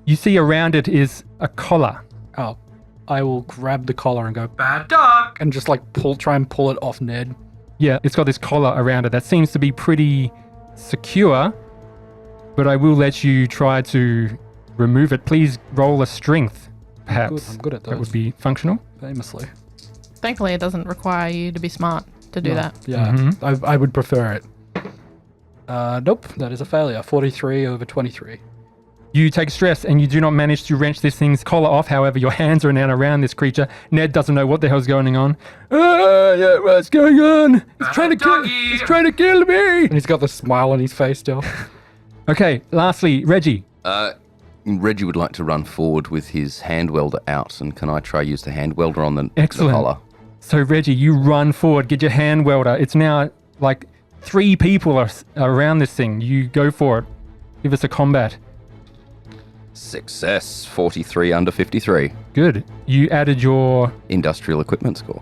you see around it is a collar. Oh, I will grab the collar and go bad dog, and just like try and pull it off Ned. Yeah, it's got this collar around it that seems to be pretty secure, but I will let you try to remove it. Please roll a strength, perhaps. I'm good at That those. would be functional. Famously. Thankfully, it doesn't require you to be smart to do that. Yeah, Mhm. I would prefer it. Nope, that is a failure. 43 over 23. You take stress and you do not manage to wrench this thing's collar off. However, your hands are now around this creature. Ned doesn't know what the hell's going on. Yeah, what's going on? It's trying to kill. It's trying to kill me. And he's got the smile on his face still. Okay. Lastly, Reggie. Reggie would like to run forward with his hand welder out, and can I try use the hand welder on the Excellent. collar? So Reggie, you run forward. Get your hand welder. It's now like 3 people are around this thing. You go for it. Give us a combat. Success, 43 under 53. Good. You added your. Industrial equipment score.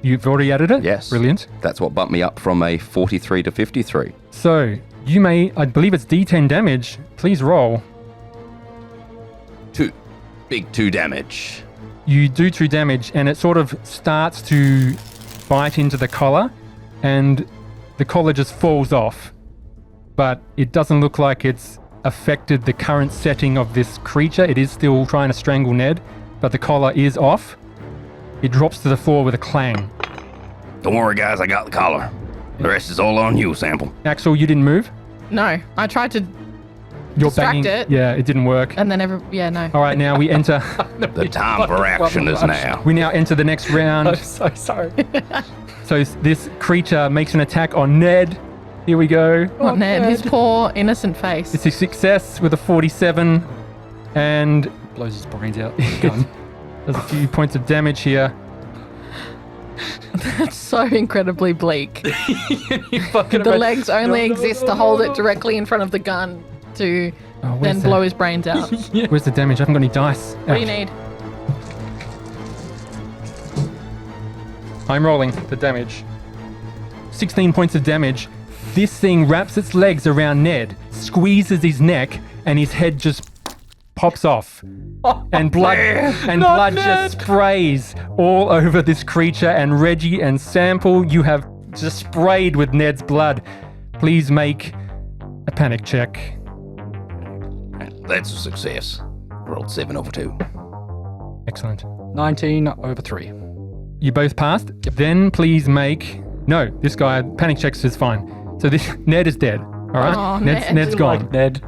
You've already added it. Yes. Brilliant. That's what bumped me up from a 43 to 53. So you may. I believe it's D10 damage. Please roll. 2. Big 2 damage. You do 2 damage, and it sort of starts to bite into the collar, and the collar just falls off. But it doesn't look like it's affected the current setting of this creature. It is still trying to strangle Ned, but the collar is off. It drops to the floor with a clang. Don't worry, guys, I got the collar. The rest is all on you, Sample. Axel, you didn't move? No, I tried to, You're Distract banging. it. Yeah, it didn't work. and then no. All right, now we enter. The time for action is now. We now enter the next round. I'm so sorry. So this creature makes an attack on Ned. Here we go. Oh, Ned, his poor innocent face. It's a success with a 47, and Blows his brains out. Gun. there's a few points of damage here. It's so incredibly bleak. Fucking The legs only exist to hold it directly in front of the gun to Oh, where's then that? blow his brains out. What Where's the damage? I haven't got any dice. do you Ouch. need? I'm rolling the damage. 16 points of damage. This thing wraps its legs around Ned, squeezes his neck, and his head just pops off. And blood just sprays all over this creature. And Reggie and Sample, you have just sprayed with Ned's blood. Please make a panic check. That's a success. Rolled 7 over 2. Excellent. 19 over 3. You both passed. Then please make. No, this guy panic checks is fine. So this Ned is dead. All right, Oh, Ned's Ned. gone. Ned.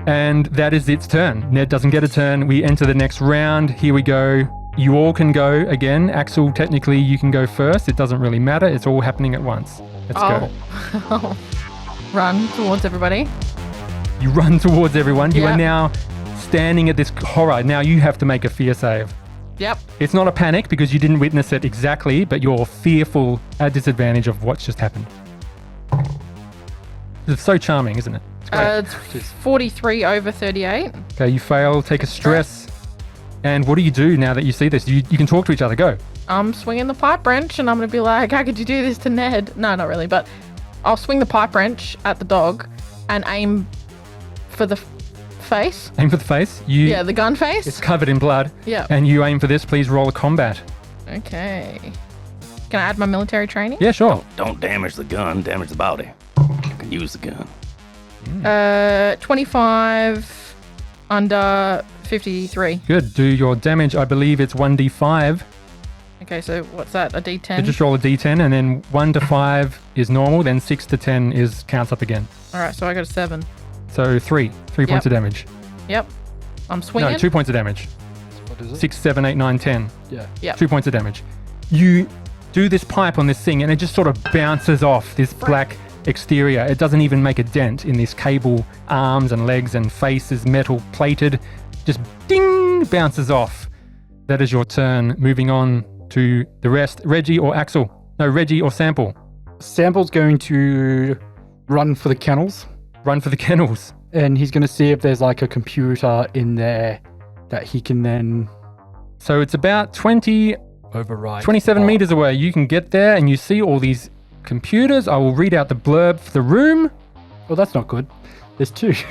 And that is its turn. Ned doesn't get a turn. We enter the next round. Here we go. You all can go again. Axel, technically, you can go first. It doesn't really matter. It's all happening at once. Let's go. Run towards everybody. You run towards everyone. You are Yep. now standing at this horror. Now you have to make a fear save. Yep. It's not a panic because you didn't witness it exactly, but you're fearful at disadvantage of what's just happened. It's so charming, isn't it? It's great. It's 43 over 38. Okay, you fail. Take a stress. And what do you do now that you see this? You can talk to each other. Go. I'm swinging the pipe wrench and I'm going to be like, how could you do this to Ned? No, not really, but I'll swing the pipe wrench at the dog and aim for the face. Aim for the face. Yeah, the gun face. It's covered in blood. Yeah. And you aim for this. Please roll a combat. Okay. Can I add my military training? Yeah, sure. Don't damage the gun, damage the body. You can use the gun. 25 under 53. Good. Do your damage. I believe it's 1d5. Okay, so what's that? A D10? So just roll a d10, and then 1 to 5 is normal, then 6 to 10 is counts up again. All right, so I got a 7. So 3 points of damage. Yep. I'm swinging. No, 2 points of damage. What is it? 6, 7, 8, 9, 10. Yeah. Yep. 2 points of damage. You do this pipe on this thing, and it just sort of bounces off this black exterior. It doesn't even make a dent in this cable arms and legs, and face is metal plated. Just ding, bounces off. That is your turn. Moving on to the rest. Reggie or Axel? No, Reggie or Sample? Sample's going to run for the kennels, Run for the kennels. and he's going to see if there's like a computer in there that he can then So it's about 27 override. meters away. You can get there and you see all these computers. I will read out the blurb for the room. Well, that's not good. There's 2. I was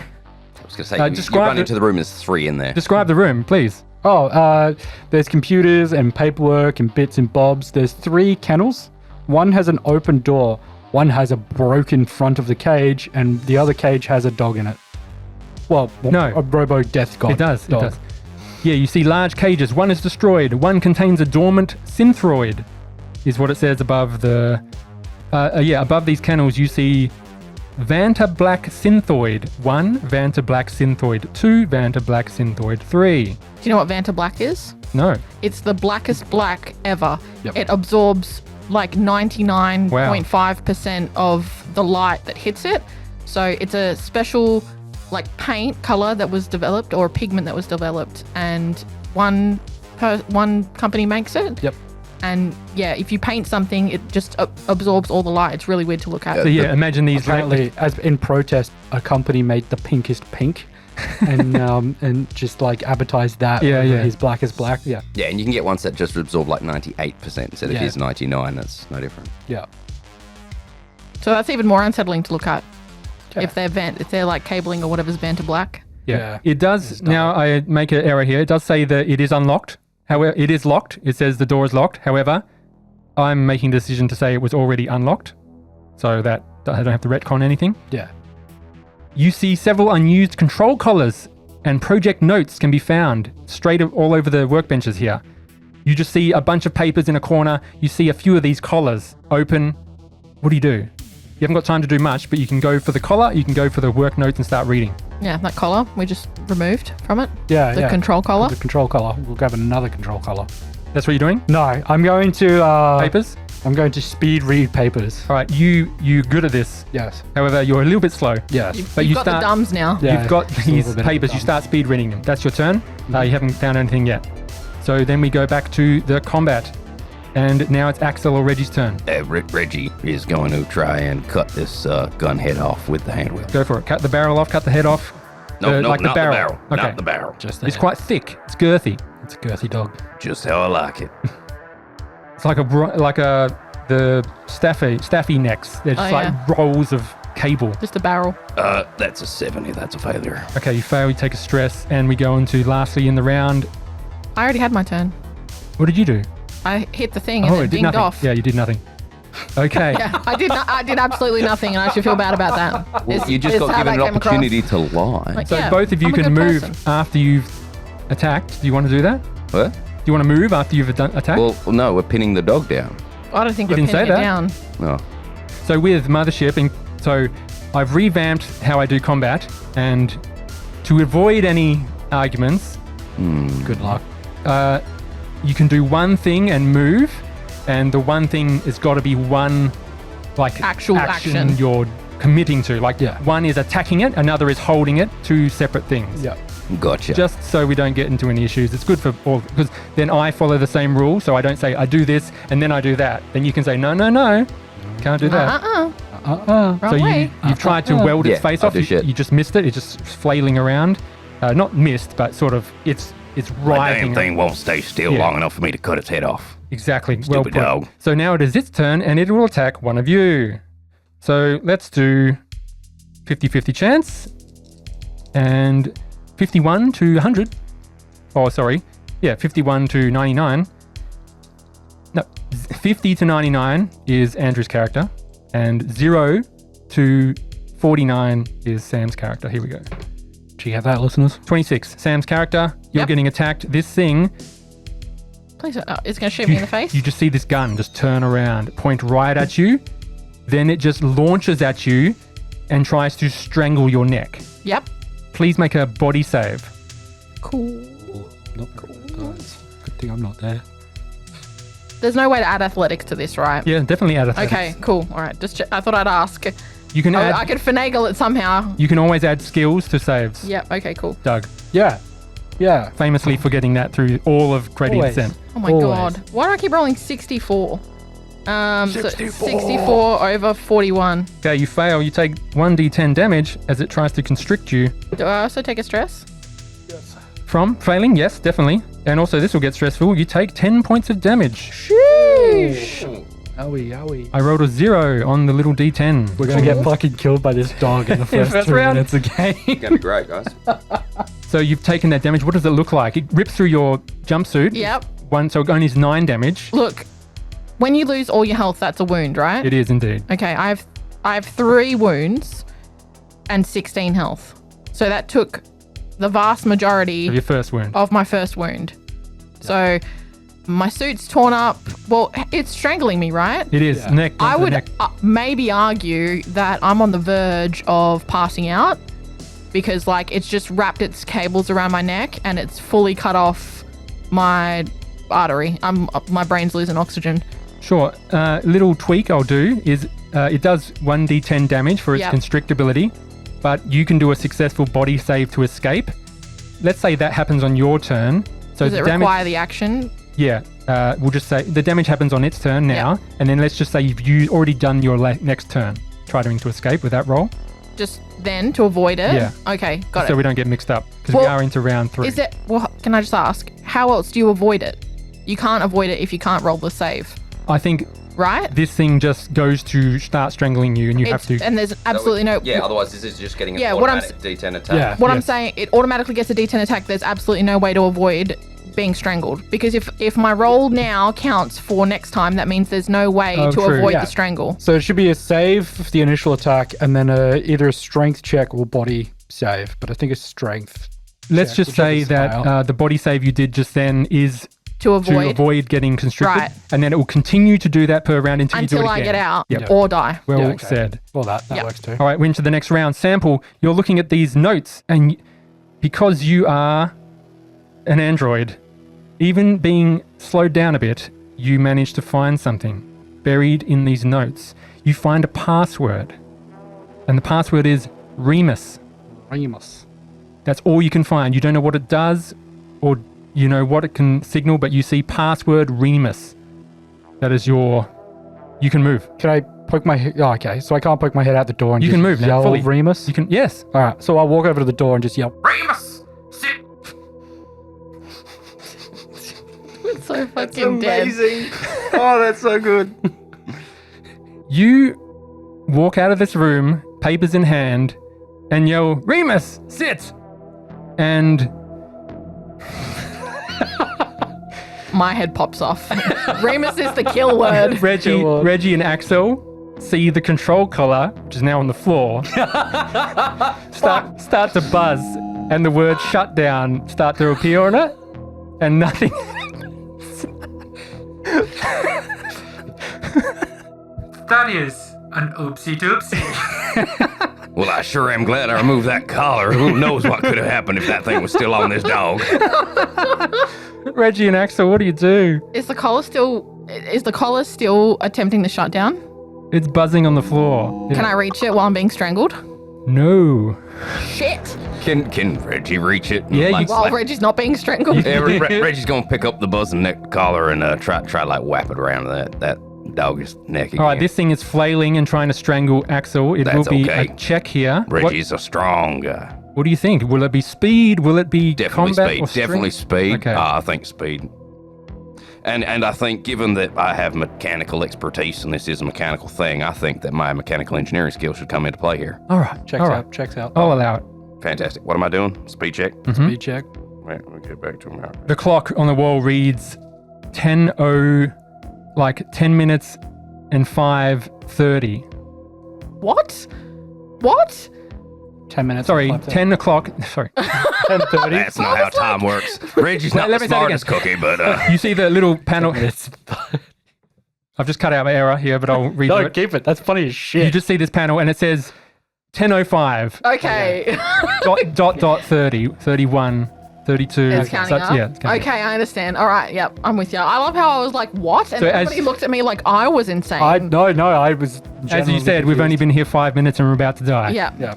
going to say, you describe run it- into the room, there's 3 in there. Describe the room, please. There's computers and paperwork and bits and bobs. There's 3 kennels. One has an open door. One has a broken front of the cage, and the other cage has a dog in it. Well, No. a robo death god. It does. dog. It does. Yeah, you see large cages. One is destroyed. One contains a dormant synthroid, is what it says above the. Above these kennels, you see Banter Black Synthoid 1, Banter Black Synthoid 2, Banter Black Synthoid 3. Do you know what Vanta Black is? No. It's the blackest black ever. Yep. It absorbs like 99.5% of the light that hits it. So it's a special like paint color that was developed, or a pigment that was developed, and one company makes it. Yep. And yeah, if you paint something, it just absorbs all the light. It's really weird to look at. So yeah, imagine these. Apparently, as in protest, a company made the pinkest pink, and just like advertised that. Yeah, over yeah. His blackest black. Yeah, Yeah, and you can get ones that just absorb like 98% instead of Yeah. his 99. That's no different. yeah. So that's even more unsettling to look at. Yeah. If they're like cabling or whatever's Vanta Black. Yeah. It does. Now I make an error here. It does say that it is unlocked. However, it is locked. It says the door is locked. However, I'm making the decision to say it was already unlocked, so that I don't have to retcon anything. Yeah. You see several unused control collars and project notes can be found all over the workbenches here. You just see a bunch of papers in a corner. You see a few of these collars open. What do? You haven't got time to do much, but you can go for the collar, you can go for the work notes and start reading. Yeah, that collar we just removed from it. Yeah, The yeah. control collar. The control color. We'll grab another control color. That's what you're doing? No, I'm going to Papers? I'm going to speed read papers. All right, you're good at this. Yes. However, you're a little bit slow. Yes. But You've you got start- the dumbs now. Yeah, You've got just a these little bit of papers, you dumb. start speed reading them. That's your turn. You haven't found anything yet. So then we go back to the combat. And now it's Axel or Reggie's turn. Reggie is going to try and cut this gun head off with the hand wheel. Go for it. Cut the barrel off, cut the head off. No, like not the barrel. Okay. Not the barrel. Just It's quite thick. It's girthy. It's a girthy dog. Just how I like it. It's like the staffy necks. They're just Oh, like rolls of cable. Just a barrel. That's a 70. That's a failure. Okay, you fail, you take a stress, and we go into lastly in the round. I already had my turn. What did you do? I hit the thing and it it did dinged nothing. off. Yeah, you did nothing. Okay. Yeah, I did absolutely nothing, and I should feel bad about that. Well, It's- you just it's got how given that an came across. opportunity to lie. Like, So yeah, both of you I'm a can good move person. after you've attacked. Do you want to do that? What? Do you want to move after you've attacked? Well, no, we're pinning the dog down. I don't think You we're didn't say pinning it that. down. No. So with Mothership, I've revamped how I do combat, and to avoid any arguments, Good luck. you can do one thing and move, and the one thing has got to be one like Actual action. you're committing to. Like Yeah. one is attacking it, another is holding it. Two separate things. Yeah. Gotcha. Just so we don't get into any issues. It's good for all, because then I follow the same rule. So I don't say I do this and then I do that. Then you can say no, can't do that. Wrong So way. you've tried to weld its Yeah, face I off. do shit. You just missed it. It's just flailing around. Not missed, but sort of it's My writhing. damn thing won't stay still Yeah. long enough for me to cut its head off. Exactly. Well Stupid put. dog. So now it is its turn and it will attack one of you. So let's do 50-50 chance. And 51 to 100. Oh, sorry. Yeah, 51 to 99. No, 50 to 99 is Andrew's character. And 0 to 49 is Sam's character. Here we go. Do you have that, listeners? 26, Sam's character. You're Yep. getting attacked. This thing, Please, it's going to shoot me in the face. you just see this gun just turn around, point right at you. Then it just launches at you and tries to strangle your neck. Yep. Please make a body save. Cool. Not cool. Guys. Good thing I'm not there. There's no way to add athletics to this, right? Yeah, definitely add athletics. Okay, cool. All right. I thought I'd ask. You can add. I could finagle it somehow. You can always add skills to saves. Yep. Okay, cool. Doug. Yeah. Yeah. Famously forgetting that through all of Gradient Always. Descent. Oh my Always. god. Why do I keep rolling 64? So 64 over 41. Okay, you fail. You take 1d10 damage as it tries to constrict you. Do I also take a stress? From failing, yes, definitely. And also, this will get stressful. You take 10 points of damage. Owie, owie. I rolled a 0 on the little d10. We're going to get fucking killed by this dog in the first First 3 round. minutes of the game. Gonna be great, guys. So you've taken that damage. What does it look like? It rips through your jumpsuit. Yep. So it only is 9 damage. Look, when you lose all your health, that's a wound, right? It is indeed. Okay, I have 3 wounds and 16 health. So that took the vast majority Of your first wound. of my first wound. So my suit's torn up. Well, it's strangling me, right? It is. Yeah. Neck. I onto the would neck. maybe argue that I'm on the verge of passing out because, like, it's just wrapped its cables around my neck and it's fully cut off my artery. My brain's losing oxygen. Sure. Little tweak I'll do is it does 1d10 damage for its Yep. constrictability, but you can do a successful body save to escape. Let's say that happens on your turn. So Does the it damage, require the action? Yeah. We'll just say the damage happens on its turn now, and then let's just say you've already done your next turn, trying to escape with that roll, Just then to avoid it? Yeah. Okay, got so it. we don't get mixed up because we Well, are into round 3. Is it? Well, can I just ask, how else do you avoid it? You can't avoid it if you can't roll the save, I think right? this thing just goes to start strangling you, and you have to. And there's absolutely no. Yeah, otherwise this is just getting an Yeah, what I'm automatic D10 attack. Yeah. What I'm Yes. saying, it automatically gets a D10 attack. There's absolutely no way to avoid being strangled because if my roll now counts for next time, that means there's no way Oh, to true. avoid Yeah. the strangle. So it should be a save for the initial attack and then either a strength check or body save. But I think it's strength. Let's check, just say whichever that style. the body save you did just then is To avoid, to avoid getting constricted, Right. and then it will continue to do that per round until you do it until again. I get out Yep. or die. Well Yeah, okay. said. Well, that Yeah. works too. All right, we're into the next round. Sample, you're looking at these notes, and because you are an android, even being slowed down a bit, you manage to find something buried in these notes. You find a password, and the password is Remus. Remus. That's all you can find. You don't know what it does or you know what it can signal, but you see password Remus. That is your... You can move. Can I poke my head? Oh, okay. So I can't poke my head out the door and You just can move now, yell fully. Remus? You can... Yes. All right. So I'll walk over to the door and just yell. Remus! Sit! It's so fucking dead. Oh, that's so good. You walk out of this room, papers in hand, and yell, Remus, sit! And My head pops off. Remus is the kill word. Reggie and Axel see the control collar, which is now on the floor, start to buzz, and the word shutdown start to appear on it, and nothing. That is an oopsie doopsie. Well, I sure am glad I removed that collar. Who knows what could have happened if that thing was still on this dog? Reggie and Axel, what do you do? Is the collar still attempting the shutdown? It's buzzing on the floor. Can I reach it while I'm being strangled? No. Shit. Can Reggie reach it? Yeah, you- While Reggie's not being strangled. Yeah, Reggie's gonna pick up the buzzing neck collar and try like whap it around that dog's neck again. All right, this thing is flailing and trying to strangle Axel. It will That's be okay. a check here. Reggie's a strong guy. What do you think? Will it be speed? Will it be Definitely combat speed. or strength? Definitely speed. Okay. I think speed. And I think given that I have mechanical expertise and this is a mechanical thing, I think that my mechanical engineering skills should come into play here. All right. Checks all right. out. Checks out. I'll allow it. Fantastic. What am I doing? Speed check? Speed check. Wait, let me get back to him. The clock on the wall reads 10:0, like 10 minutes and 5:30. What? What? 10 minutes. Sorry, left. 10 o'clock. Sorry, 10:30. That's not how time works. Reggie's not let the me say it again. smartest cookie, but You see the little panel. It's, I've just cut out my error here, but I'll redo no, it. keep it. That's funny as shit. You just see this panel and it says 10:05 Okay. dot 30, 31, 32. It's counting up? Yeah, it's counting up. Okay, I understand. All right, yep, I'm with you. I love how I was like, what? And So as- everybody looked at me like I was insane. No, I was. As you said, we've only been here 5 minutes and we're about to die. Yeah. Yeah.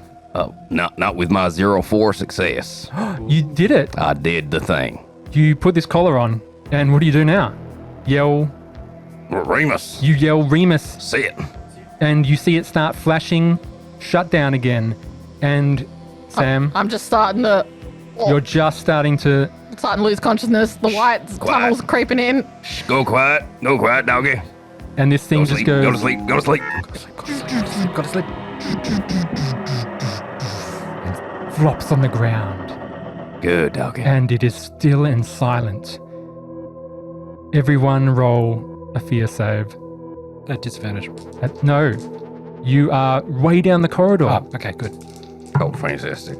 Not with my 04 success. You did it. I did the thing. You put this collar on, and what do you do now? Yell. Remus, You yell Remus, see it. and you see it start flashing, shut down again, and Sam, I'm just starting to you're just starting to. lose consciousness. The white tunnel's creeping in. Shh, go quiet, doggy. And this thing Go to just sleep, goes. go to sleep, go to sleep. Go to sleep. Flops on the ground, Good, doggy. and it is still and silent. Everyone roll a fear save. At disadvantage. No, you are way down the corridor. Oh, okay, good. Oh, fantastic.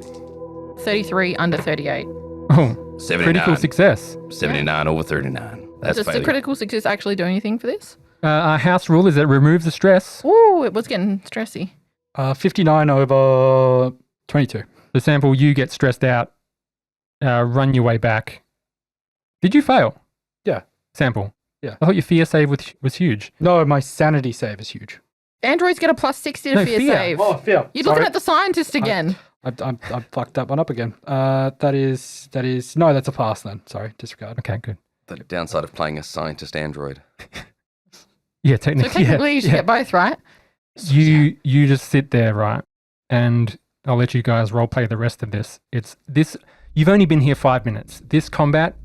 33 under 38. Oh, 79. critical success. 79 over 39. That's Does the failure. critical success actually do anything for this? Our house rule is that it removes the stress. Ooh, it was getting stressy. 59 over 22. The sample, you get stressed out, run your way back. Did you fail? Yeah. Sample. Yeah. I thought your fear save was huge. No, my sanity save is huge. Androids get a plus 60 to No, fear fear. save. fear. You're looking at the scientist again. I fucked that one up again. That is no, that's a pass then. Sorry, disregard. Okay, good. The downside of playing a scientist android. Yeah, So technically. technically you should get both, right? You just sit there, right? And I'll let you guys roleplay the rest of this. It's this. You've only been here 5 minutes. This combat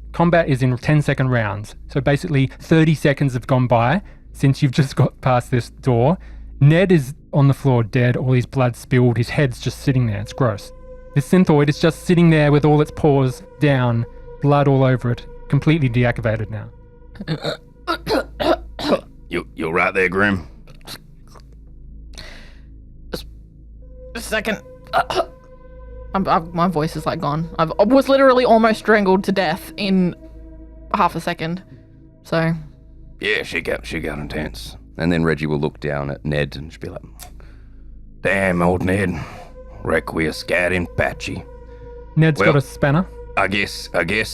is in 10-second rounds. So basically, 30 seconds have gone by since you've just got past this door. Ned is on the floor dead, all his blood spilled, his head's just sitting there. It's gross. This synthoid is just sitting there with all its paws down, blood all over it, completely deactivated now. You right there, Grim? Just a second. My voice is like gone. I was literally almost strangled to death in half a second. So Yeah, she got intense. And then Reggie will look down at Ned and just be like, Damn, old Ned. Requiescat in patchy. Ned's Well- got a spanner. I guess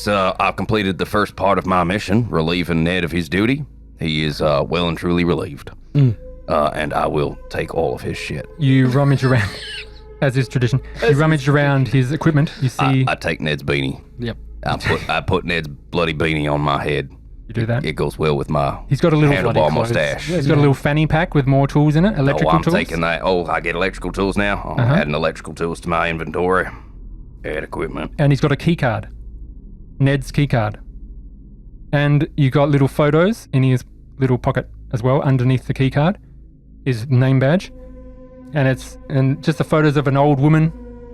I've completed the first part of my mission, relieving Ned of his duty. He is well and truly relieved. And I will take all of his shit. You rummage around, as is tradition. You rummage around his equipment. You see, I take Ned's beanie. Yep. I put Ned's bloody beanie on my head. you do that. It goes well with my He's got a little handlebar bloody clothes. mustache. He's got a little fanny pack with more tools in it, electrical I'm tools. taking that. Oh, I get electrical tools now. I'm adding electrical tools to my inventory. Add equipment. And he's got a key card. Ned's key card. And you got little photos in his little pocket as well, underneath the key card. His name badge. And just the photos of an old woman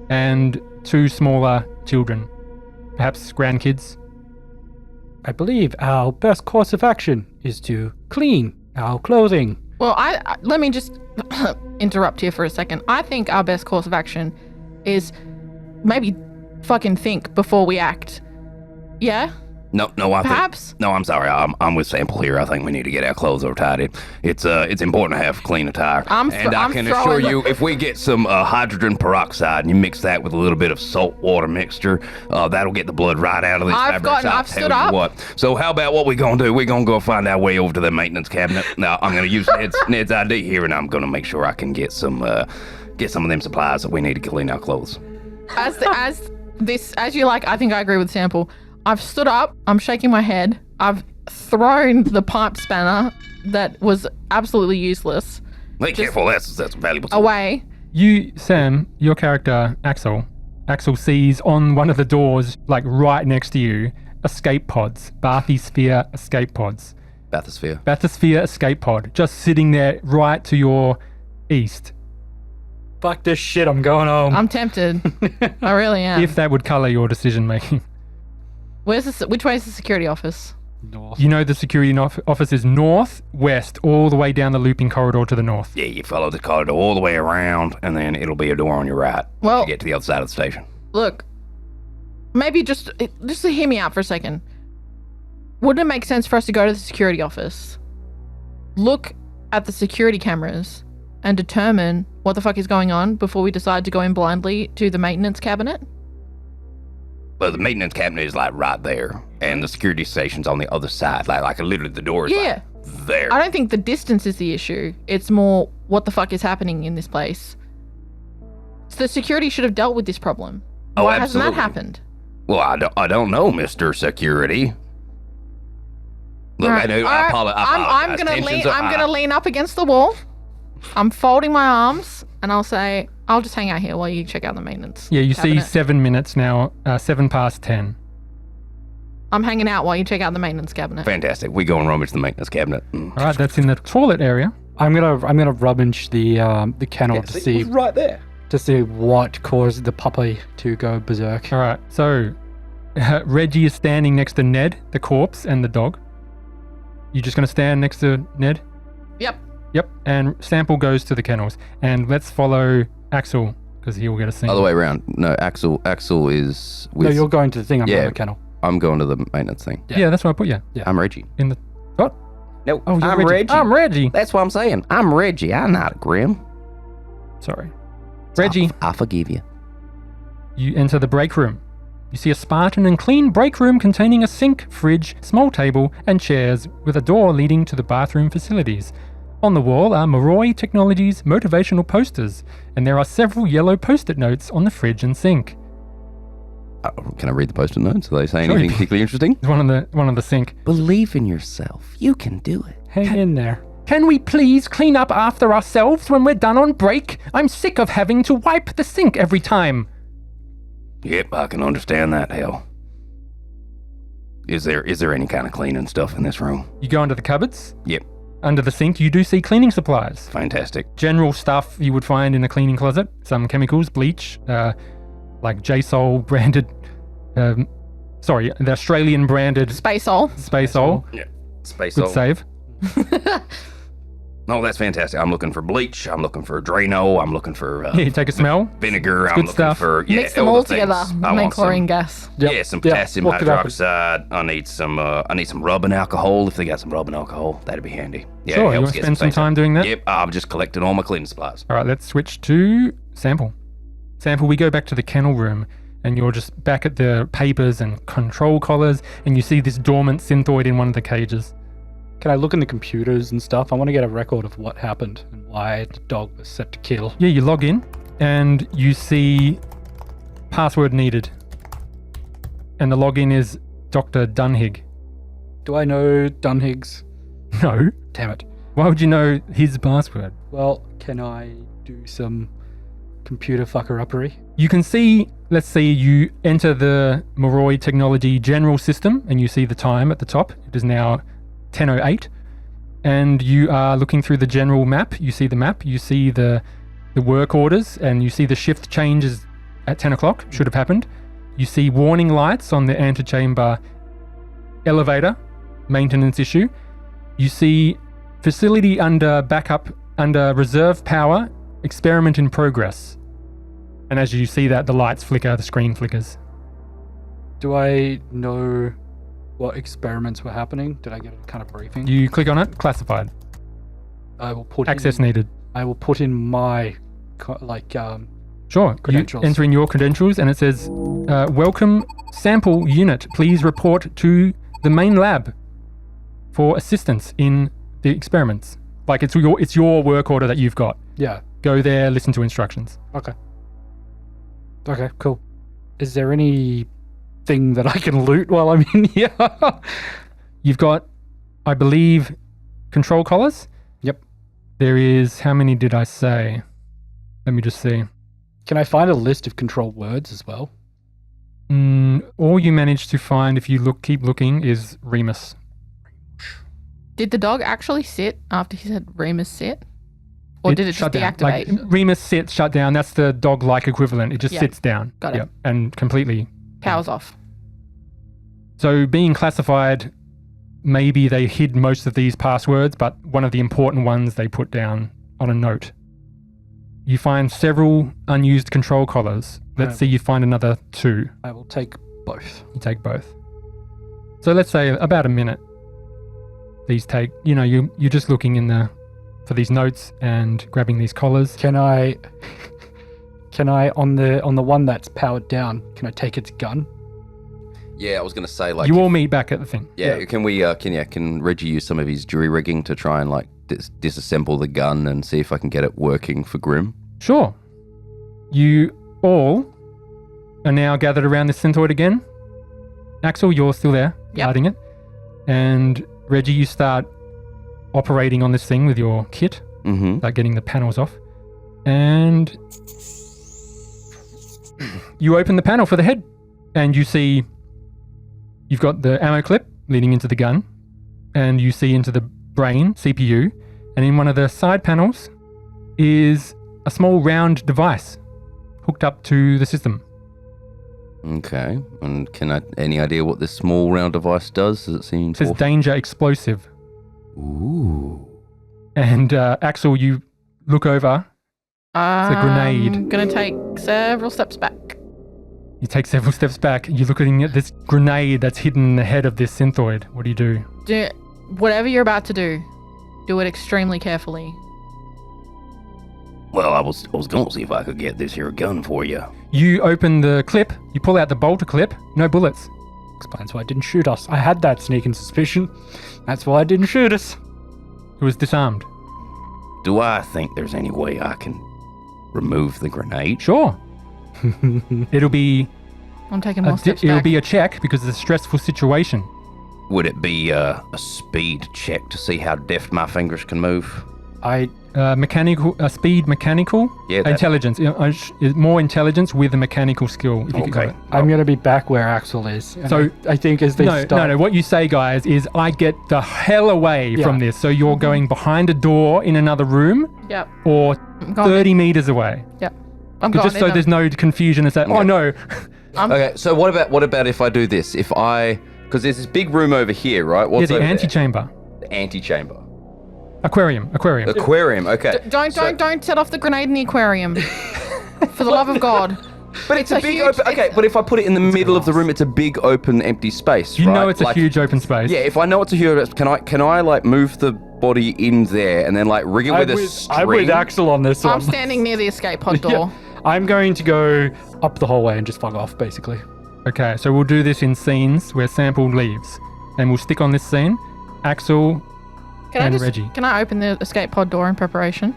and 2 smaller children. Perhaps grandkids. I believe our best course of action is to clean our clothing. well, I let me just interrupt here for a second. I think our best course of action is maybe fucking think before we act. Yeah? No, I Perhaps? think. No, I'm sorry. I'm with Sample here. I think we need to get our clothes over tidy. It's important to have clean attire. I'm I can assure throwing you, if we get some hydrogen peroxide and you mix that with a little bit of salt water mixture, that'll get the blood right out of these fabrics. I've tell stood you up. What. So how about what we gonna do? We're gonna go find our way over to the maintenance cabinet. Now I'm gonna use Ned's ID here, and I'm gonna make sure I can get some of them supplies that we need to clean our clothes. As you like, I think I agree with Sample. I've stood up, I'm shaking my head, I've thrown the pipe spanner that was absolutely useless Be careful. That's valuable. away. You, Sam, your character, Axel sees on one of the doors, like right next to you, escape pods. Bathysphere escape pods. Bathysphere. Bathysphere escape pod. Just sitting there right to your east. Fuck this shit, I'm going home. I'm tempted. I really am. If that would colour your decision making. Which way is the security office? North. You know the security office is north, west, all the way down the looping corridor to the north. Yeah, you follow the corridor all the way around, and then it'll be a door on your right. Well- to get to the other side of the station. Look, maybe just to hear me out for a second. Wouldn't it make sense for us to go to the security office, look at the security cameras, and determine what the fuck is going on before we decide to go in blindly to the maintenance cabinet? But the maintenance cabinet is like right there, and the security station's on the other side. Like literally the door is Yeah. like there. I don't think the distance is the issue. It's more what the fuck is happening in this place. So the security should have dealt with this problem. Oh, Why hasn't that absolutely. happened? Well, I don't know, Mr. Security. Look, All right, I know, all I right. apologize. I'm gonna lean up against the wall. I'm folding my arms, and I'll say, I'll just hang out here while you check out the maintenance. Yeah, you see cabinet. 7 minutes now, 7 past 10. I'm hanging out while you check out the maintenance cabinet. Fantastic. We go and rummage the maintenance cabinet. All right, that's in the toilet area. I'm gonna rummage the kennel to see right there. what caused the puppy to go berserk. All right, so Reggie is standing next to Ned, the corpse, and the dog. You just going to stand next to Ned? Yep. Yep, and Sample goes to the kennels. And let's follow Axel, because he will get a scene. Other way around. No, Axel is with... No, you're going to the thing. I'm Yeah. going to the kennel. I'm going to the maintenance thing. Yeah, that's what I put you. I'm Reggie. In the... What? No, Oh, you're I'm Reggie. I'm Reggie. That's what I'm saying. I'm Reggie. I'm not Grim. Sorry. Reggie, I forgive you. you enter the break room. You see a Spartan and clean break room containing a sink, fridge, small table, and chairs with a door leading to the bathroom facilities. On the wall are Moroi Technologies motivational posters, and there are several yellow post-it notes on the fridge and sink. Can I read the post-it notes? Are they saying Sure. anything particularly interesting? There's one on the sink. Believe in yourself. You can do it. Hang in there. Can we please clean up after ourselves when we're done on break? I'm sick of having to wipe the sink every time. Yep, I can understand that, hell. Is there any kind of cleaning stuff in this room? You go under the cupboards. Yep, Under the sink, you do see cleaning supplies. fantastic. General stuff you would find in a cleaning closet. Some chemicals, bleach, like J-Sol branded, the Australian branded Space all. Space-Sol. Space Good Soul. save. No, that's fantastic. I'm looking for bleach. I'm looking for Drano. I'm looking for Here, take a smell. vinegar. I'm good looking stuff. for Mix them all the things. together. I Make want some- chlorine gas. Yep. Yeah, some Yep. potassium Look it up. hydroxide. I need some rubbing alcohol. If they got some rubbing alcohol, that'd be handy. Yeah, Sure, it you helps want to get spend some things time out. doing that? Yep, I'm just collecting all my cleaning supplies. All right, let's switch to Sample. Sample, we go back to the kennel room, and you're just back at the papers and control collars, and you see this dormant synthoid in one of the cages. Can I look in the computers and stuff? I want to get a record of what happened and why the dog was set to kill. Yeah, you log in, and you see password needed. And the login is Dr. Dunhig. Do I know Dunhig's? No. Damn it. Why would you know his password? Well, can I do some computer fucker-uppery? You can see, let's see, you enter the Moroi Technology general system, and you see the time at the top. It is now 10:08, and you are looking through the general map. You see the map, you see the work orders, and you see the shift changes at 10 o'clock, should have happened. You see warning lights on the antechamber elevator, maintenance issue. You see facility under backup, under reserve power, experiment in progress. And as you see that, the lights flicker, the screen flickers. Do I know what experiments were happening? Did I get a kind of briefing? You click on it, classified. I will put Access in, needed. I will put in my Sure. Credentials. You enter in your credentials and it says, welcome sample unit. Please report to the main lab for assistance in the experiments. Like it's your work order that you've got. yeah. Go there, listen to instructions. Okay. Okay, cool. Is there anything that I can loot while I'm in here? You've got, I believe, control collars. Yep. There is, how many did I say? Let me just see. Can I find a list of control words as well? All you manage to find, if you keep looking, is Remus. Did the dog actually sit after he said Remus sit? Or did it just shut down. deactivate? Like, Remus sits, shut down. That's the dog-like equivalent. It just Yeah. sits down. Got it. Yep, and completely. Powers off. So being classified, maybe they hid most of these passwords, but one of the important ones they put down on a note. You find several unused control collars. Let's see, you find another 2. I will take both. You take both. So let's say about a minute. These take, you're just looking for these notes and grabbing these collars. Can I on the one that's powered down, can I take its gun? Yeah, I was going to say, like... You all meet back at the thing. Yeah, can Reggie use some of his jury rigging to try and, like, disassemble the gun and see if I can get it working for Grim? Sure. You all are now gathered around this synthoid again. Axel, you're still there, Yep. guarding it. And Reggie, you start operating on this thing with your kit, Mm-hmm. start getting the panels off. And you open the panel for the head, and you see you've got the ammo clip leading into the gun, and you see into the brain, CPU, and in one of the side panels is a small round device hooked up to the system. Okay. And any idea what this small round device does? Does it seem It says to... danger explosive. Ooh. And Axel, you look over, a grenade. I'm going to take several steps back. you take several steps back, you're looking at this grenade that's hidden in the head of this synthoid. What do you do? Whatever you're about to do it extremely carefully. Well, I was going to see if I could get this here gun for you. You open the clip, you pull out the bolter clip, no bullets. Explains why it didn't shoot us. I had that sneaking suspicion. That's why it didn't shoot us. It was disarmed. Do I think there's any way I can remove the grenade? Sure. It'll be I'm taking more steps it'll back. be a check because it's a stressful situation. Would it be a speed check to see how deft my fingers can move? Mechanical, speed, mechanical, Yeah, that- intelligence. More intelligence with a mechanical skill. If you could go Okay. it. I'm going to be back where Axel is. And So- I think as they start... No. What you say, guys, is I get the hell away Yeah. from this. So you're going behind a door in another room Yep. or I'm going 30 meters away. Yep. I'm going Just so in there's no confusion as that, oh no. Okay, so what about if I do this? Because there's this big room over here, right? Yeah, What's the over there? antechamber. The antechamber. Aquarium. Aquarium, okay. Don't set off the grenade in the aquarium. For the love of God. But it's a big huge- open... Okay, but if I put it in the middle of the room, it's a big open empty space, You right? know it's a Like, huge open space. Yeah, if I know it's a huge... Can I like move the body in there and then like rig it with a string? I'm with Axel on this one. I'm standing near the escape pod door. I'm going to go up the hallway and just fuck off, basically. Okay, so we'll do this in scenes where sample leaves. And we'll stick on this scene. Axel, and Reggie. Can I open the escape pod door in preparation?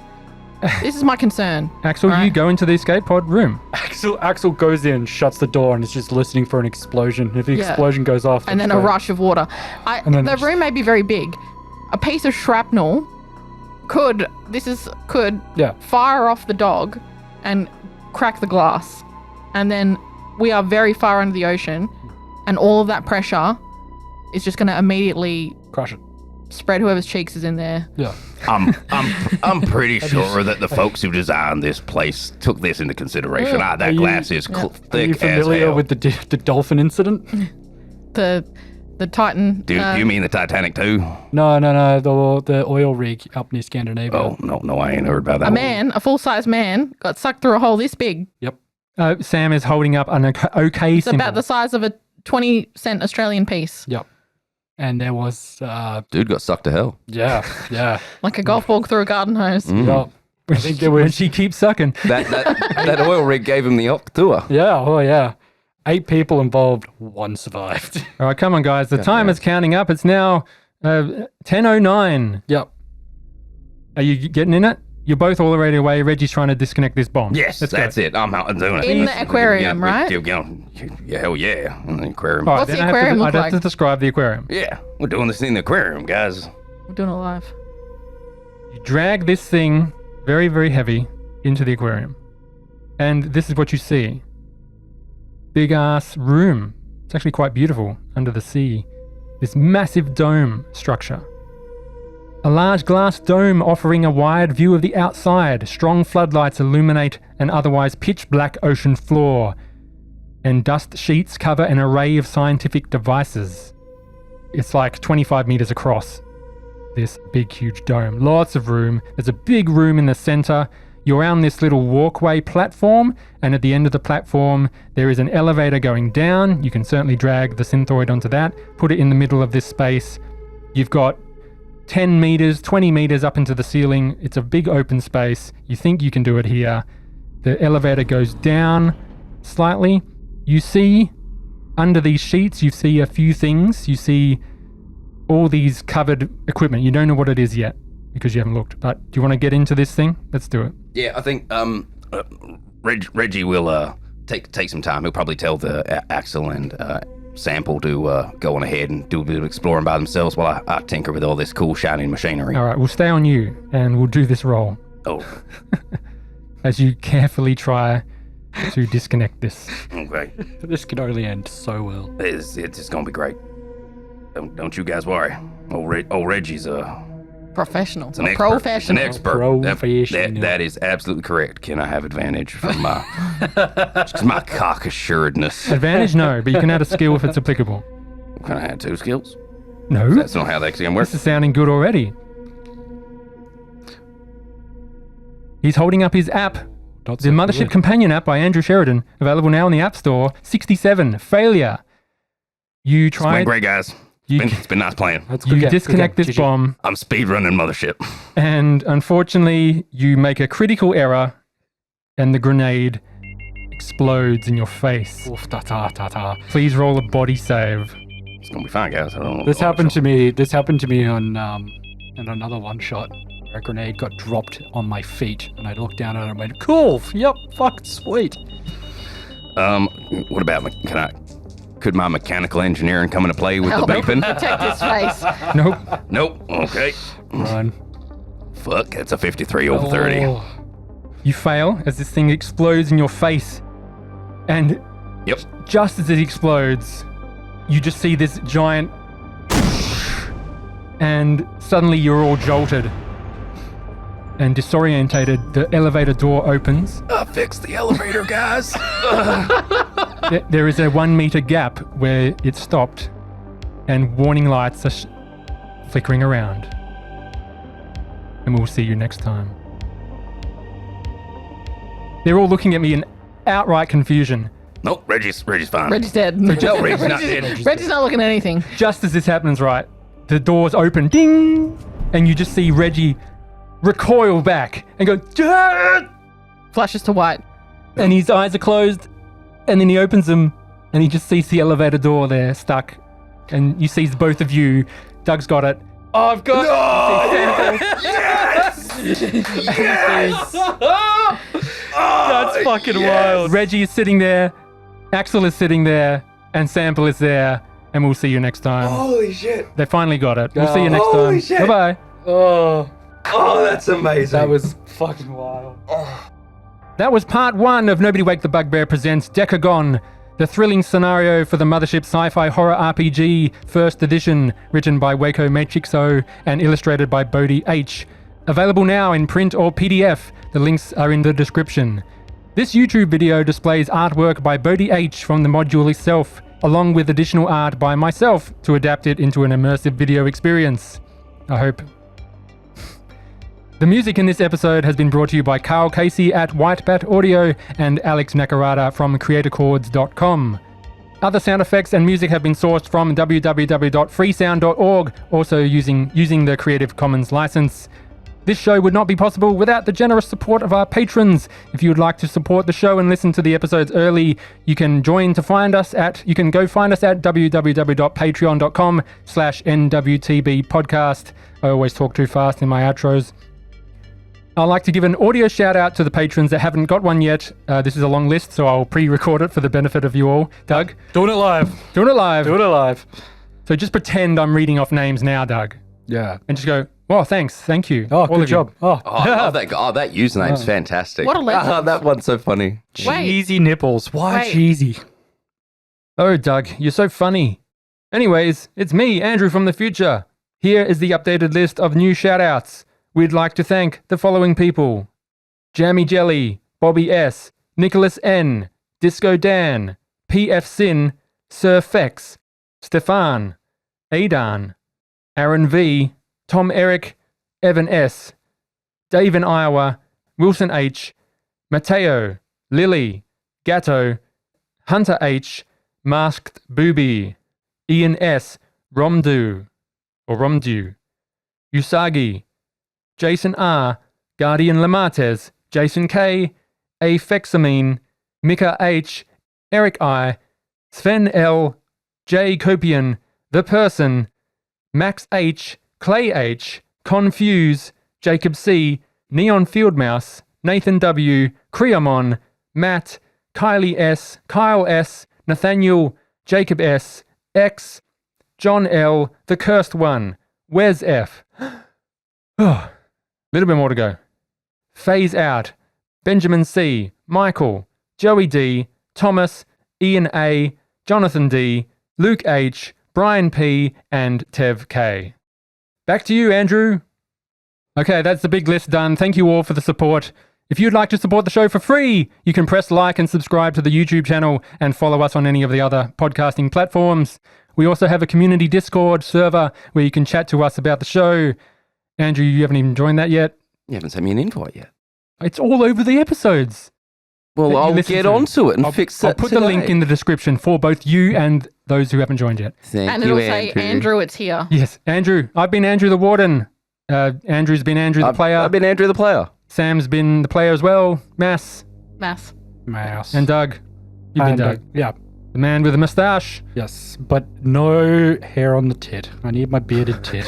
This is my concern. Axel, you Alright. go into the escape pod room. Axel goes in, shuts the door, and is just listening for an explosion. If the Yeah. explosion goes off... And then it's a great. rush of water. And then The just- room may be very big. A piece of shrapnel could Yeah. fire off the dog and crack the glass. And then we are very far under the ocean, and all of that pressure is just going to immediately Crush it. spread whoever's cheeks is in there. Yeah. I'm pretty sure that the folks who designed this place took this into consideration. Yeah. That Are you- glass is Are thick you as familiar hell. with the dolphin incident? The Titan. Do you mean the Titanic too? No. The oil rig up near Scandinavia. Oh, no, I ain't heard about that. a full-size man, got sucked through a hole this big. Yep. Sam is holding up an okay It's symbol. about the size of a 20-cent Australian piece. Yep. And there was, Dude got sucked to hell. yeah. Like a golf ball through a garden hose. Yep. I think there when was, she keeps sucking. That oil rig gave him the tour. yeah. 8 people involved, 1 survived. All right, come on, guys. The time is counting up. It's now 10:09. Yep. Are you getting in it? You're both all the way away. Reggie's trying to disconnect this bomb. Yes, Let's go. that's it. I'm out and doing it. In the aquarium, right? Yeah, hell yeah. In the aquarium. All right, What's then the I have to- aquarium look I'd have like? to describe the aquarium. Yeah, we're doing this in the aquarium, guys. We're doing it live. You drag this thing, very, very heavy, into the aquarium. And this is what you see. Big ass room. It's actually quite beautiful under the sea. This massive dome structure. A large glass dome offering a wide view of the outside. Strong floodlights illuminate an otherwise pitch black ocean floor. And dust sheets cover an array of scientific devices. It's like 25 meters across. This big, huge dome. Lots of room. There's a big room in the center. You're on this little walkway platform, and at the end of the platform, there is an elevator going down. You can certainly drag the synthoid onto that, put it in the middle of this space. You've got 10 meters, 20 meters up into the ceiling. It's a big open space. You think you can do it here. The elevator goes down slightly. You see under these sheets, you see a few things. You see all these covered equipment. You don't know what it is yet because you haven't looked. But do you want to get into this thing? Let's do it. Yeah, I think Reggie will take some time. He'll probably tell the Axel and Sample to go on ahead and do a bit of exploring by themselves while I tinker with all this cool shiny machinery. All right, we'll stay on you and we'll do this roll Oh, as you carefully try to disconnect this. okay. This could only end so well. It's gonna be great. Don't you guys worry. Old Reggie's Professional. an expert. Professional. An expert. Professional. That is absolutely correct. Can I have advantage from my just my cock assuredness? Advantage, no, but you can add a skill if it's applicable. Can I add 2 skills? No, That's not how that's gonna work. this is sounding good already. He's holding up his app. Not The so Mothership good. Companion app by Andrew Sheridan, available now in the App Store. 67, failure. You It's been tried, great, guys. you, It's been nice playing. That's you good game, disconnect good this game. bomb, I'm speedrunning Mothership. and unfortunately, you make a critical error, and the grenade explodes in your face. Oof, ta-ta. Please roll a body save. It's gonna be fine, guys. I don't know. This happened to me. This happened to me on in another one shot. A grenade got dropped on my feet, and I looked down at it and went, "Cool, yep, fuck, sweet." What about could my mechanical engineering come into play with the beeping? Protect his face. Nope. Nope. Okay. Run. Fuck. That's a 53 over 30. Oh, You fail as this thing explodes in your face. And Yep. just as it explodes, you just see this giant. And suddenly you're all jolted and disorientated. The elevator door opens. Fix the elevator, guys. There is a 1 meter gap where it stopped, and warning lights are flickering around. And we'll see you next time. They're all looking at me in outright confusion. Nope. Reggie's fine. Reggie's dead. No, Reggie's not dead. Reggie's not looking at anything. Just as this happens, right, the doors open, ding, and you just see Reggie recoil back and go, "Dad!" Flashes to white. And his eyes are closed, and then he opens them, and he just sees the elevator door there stuck, and you see both of you. Doug's got it. Oh, I've got it. that's fucking wild. Reggie is sitting there, Axel is sitting there, and Sample is there, and we'll see you next time. Holy shit. They finally got it. We'll see you next Holy time. shit. Bye-bye. Oh, Oh, that's amazing. that was fucking wild. That was part 1 of Nobody Wake the Bugbear presents Decagone, the thrilling scenario for the Mothership Sci-Fi Horror RPG, first edition, written by Waco Matrixo and illustrated by Bodie H. Available now in print or PDF. The links are in the description. This YouTube video displays artwork by Bodie H from the module itself, along with additional art by myself to adapt it into an immersive video experience. I hope. The music in this episode has been brought to you by Carl Casey at White Bat Audio and Alex Nakarada from creatorchords.com. Other sound effects and music have been sourced from www.freesound.org, also using the Creative Commons license. This show would not be possible without the generous support of our patrons. If you would like to support the show and listen to the episodes early, you can go find us at www.patreon.com/NWTB podcast. I always talk too fast in my outros. I'd like to give an audio shout out to the patrons that haven't got one yet. This is a long list, so I'll pre-record it for the benefit of you all. Doug? Doing it live. Doing it live. Doing it live. So just pretend I'm reading off names now, Doug. Yeah. And just go, oh, thanks, thank you. Oh, all good of you. job. Oh, Oh, I love that. Oh, that username's fantastic. What a legend. That one's so funny. Wait. cheesy nipples. Why Wait. cheesy? Oh, Doug, you're so funny. Anyways, it's me, Andrew from the future. Here is the updated list of new shoutouts. We'd like to thank the following people: Jammy Jelly, Bobby S, Nicholas N, Disco Dan, PF Sin, Sir Fex, Stefan, Aidan, Aaron V, Tom Eric, Evan S, Dave in Iowa, Wilson H, Mateo, Lily, Gatto, Hunter H, Masked Booby, Ian S, Romdu, Usagi, Jason R, Guardian Lamates, Jason K, A Fexamine, Mika H, Eric I, Sven L, J Copian, The Person, Max H, Clay H, Confuse, Jacob C, Neon Fieldmouse, Nathan W, Creamon, Matt, Kylie S, Kyle S, Nathaniel, Jacob S, X, John L, The Cursed One, Wes F. Oh, little bit more to go. Phase Out, Benjamin C, Michael, Joey D, Thomas, Ian A, Jonathan D, Luke H, Brian P, and Tev K. Back to you, Andrew. Okay, that's the big list done. Thank you all for the support. If you'd like to support the show for free, you can press like and subscribe to the YouTube channel and follow us on any of the other podcasting platforms. We also have a community Discord server where you can chat to us about the show. Andrew, you haven't even joined that yet? You haven't sent me an invite yet. It's all over the episodes. Well, that you I'll listen get to. onto it and fix that I'll put the link in the description for both you and those who haven't joined yet. Thank And you, it'll say, Andrew, it's here. Yes, Andrew. I've been Andrew the Warden. Andrew's been Andrew the player. I've been Andrew the player. Sam's been the player as well. Mass. Mass. Mouse. And Doug. You've been And, Doug. yeah. The man with the moustache. Yes, but no hair on the tit. I need my bearded tit.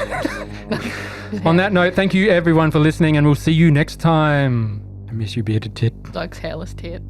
On that note, thank you everyone for listening, and we'll see you next time. I miss you, bearded tit. Doug's hairless tit.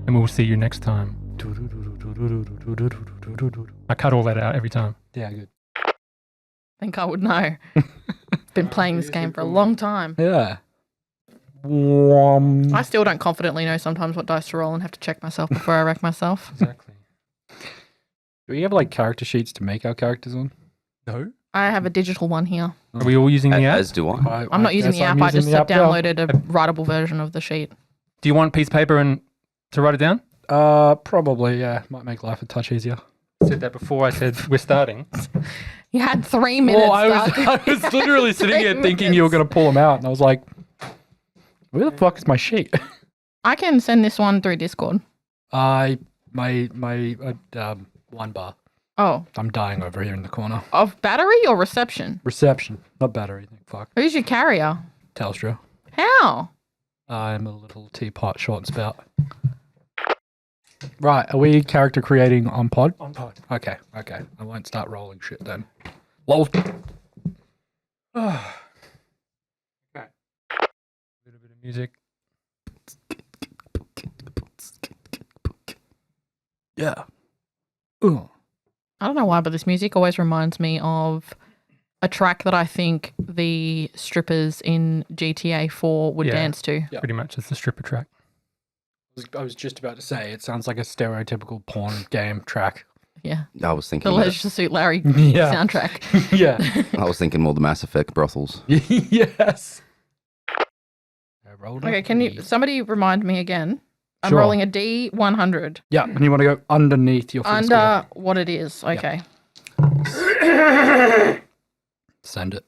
And we'll see you next time. I cut all that out every time. Yeah, good. I think I would know. Been playing this game for a long time. Yeah. I still don't confidently know sometimes what dice to roll and have to check myself before I wreck myself. Exactly. Do we have like character sheets to make our characters on? No? I have a digital one here. Are we all using the app? As do I. I'm not using the app. I just downloaded a writable version of the sheet. Do you want a piece of paper and to write it down? Probably, yeah. Might make life a touch easier. I said that before I said we're starting. You had 3 minutes. Well, I Doug. was literally sitting here 3 thinking you were going to pull them out, and I was like, where the fuck is my sheet? I can send this one through Discord. My wine bar. Oh, I'm dying over here in the corner. of battery or reception? Reception, not battery. Fuck. Who's your carrier? Telstra. How? I'm a little teapot short and spout. Right, are we character creating on pod? On pod. Okay. I won't start rolling shit then. Lol. Okay. A little bit of music. Yeah. Ooh. I don't know why, but this music always reminds me of a track that I think the strippers in GTA 4 would Yeah. dance to. Yeah. Pretty much. It's the stripper track. I was just about to say, it sounds like a stereotypical porn game track. Yeah. I was The thinking. Leisure Suit Larry Yeah. soundtrack. Yeah. I was thinking more the Mass Effect brothels. Yes. Okay, can you somebody remind me again? I'm Sure. rolling a D100 Yeah, and you want to go underneath your first under what it is. Okay. Send it.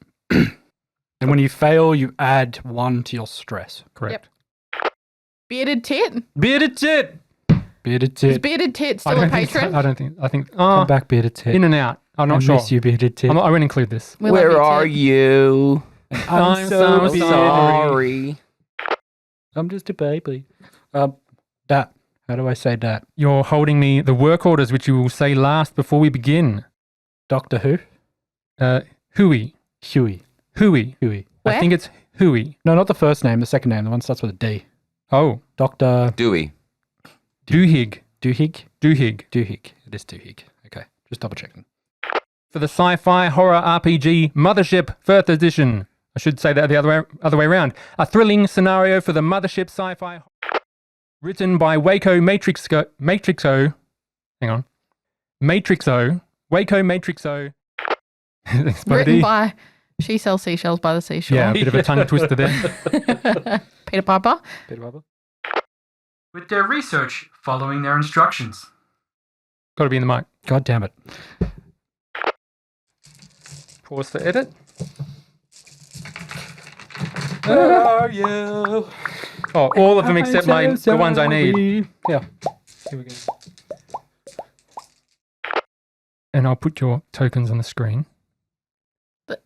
And when you fail, you add 1 to your stress. Correct. Bearded Tit? Bearded tit. Bearded Is tit. Bearded Tit I still a don't think so. patron? I think. Come back, bearded tit. In and out. I'm not I sure. miss you, bearded tit. I won't include this. We love Where you, are Tit. you? I'm so I'm sorry. I'm just a baby. Dat. How do I say dat? You're holding me the work orders, which you will say last before we begin. Doctor Who? Huey. Huey. Huey. Huey. Where? I think it's Huey. No, not the first name, the second name. The one that starts with a D. Oh. Dr. Dewey. Doohig. Doohig? Doohig. Doohig. It is Doohig. Okay, just double checking. For the sci-fi horror RPG Mothership 1st edition. I should say that the other way around. A thrilling scenario for the Mothership Sci-Fi, written by Waco Matrixo. Hang on, Waco Matrixo. Thanks, Bodie. Written by She Sells Seashells by the Seashore. Yeah, a bit of a tongue twister there. Peter Piper. With their research following their instructions. Got to be in the mic. God damn it. Pause for edit. Oh, yeah. Oh, all of them except the ones I need. Yeah. Here we go. And I'll put your tokens on the screen.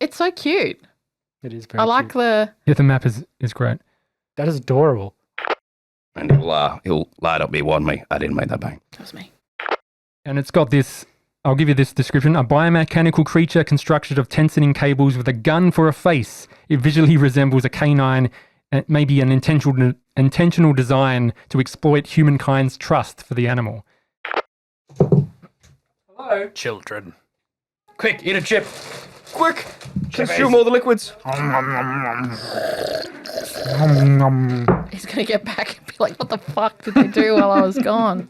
It's so cute. It is very I like cute. Yeah, the map is great. That is adorable. And he'll light up behind me. I didn't make that bang. That was me. And it's got this, I'll give you this description, a biomechanical creature constructed of tensioning cables with a gun for a face. It visually resembles a canine and maybe an intentional design to exploit humankind's trust for the animal. Hello, children. Quick, eat a chip. Quick! Consume all the liquids! He's going to get back and be like, what the fuck did they do while I was gone?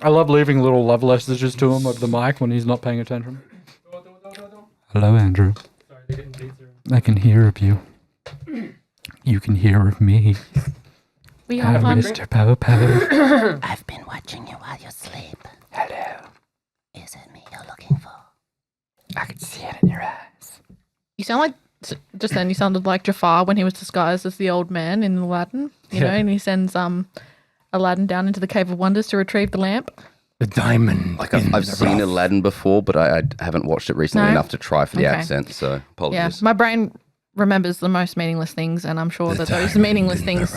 I love leaving little love messages to him over the mic when he's not paying attention. Hello, Andrew. I can hear of you. You can hear of me. We I'm are on. Mr. Pow Pow. I've been watching you while you sleep. Hello. Is it me you're looking for? I can see it in your eyes. You sound like, just then you sounded like Jafar when he was disguised as the old man in Aladdin, you know, and he sends Aladdin down into the Cave of Wonders to retrieve the lamp. The diamond. Like I've seen Aladdin before, but I haven't watched it recently No? enough to try for the Okay. accent, so Yeah, apologies. my brain remembers the most meaningless things, and I'm sure that those meaningless things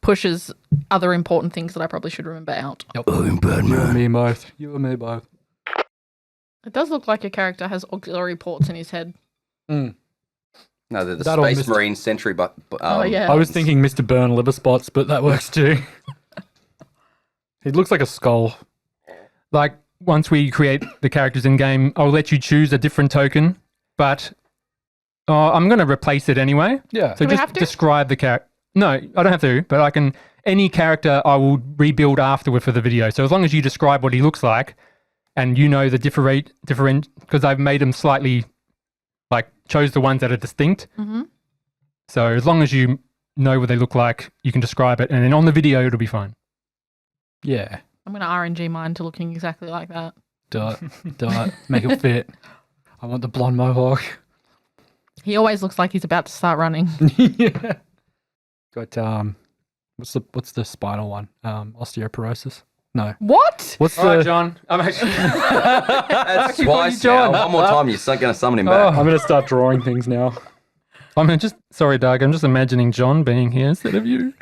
pushes other important things that I probably should remember out. You and me both. You and me both. It does look like your character has auxiliary ports in his head. No, they're the That or Space Mr. Marine Sentry, but Oh, yeah. I was thinking Mr. Burn liver spots, but that works too. He looks like a skull. Like, once we create the characters in game, I'll let you choose a different token, but I'm going to replace it anyway. Yeah. So Do we just have to? describe the character. No, I don't have to, but I can. Any character I will rebuild afterward for the video. So as long as you describe what he looks like, and you know the different, because I've made them slightly, like, chose the ones that are distinct. Mm-hmm. So as long as you know what they look like, you can describe it, and then on the video it'll be fine. Yeah. I'm going to RNG mine to looking exactly like that. Do it. Make it fit. I want the blonde mohawk. He always looks like he's about to start running. Yeah. Got what's the spinal one? Osteoporosis? No. What? What's All right, the John. I'm actually. That's Actually, twice John. now. One more time, you're going to summon him Oh, back. I'm gonna start drawing things now. Sorry, Doug. I'm just imagining John being here instead of you.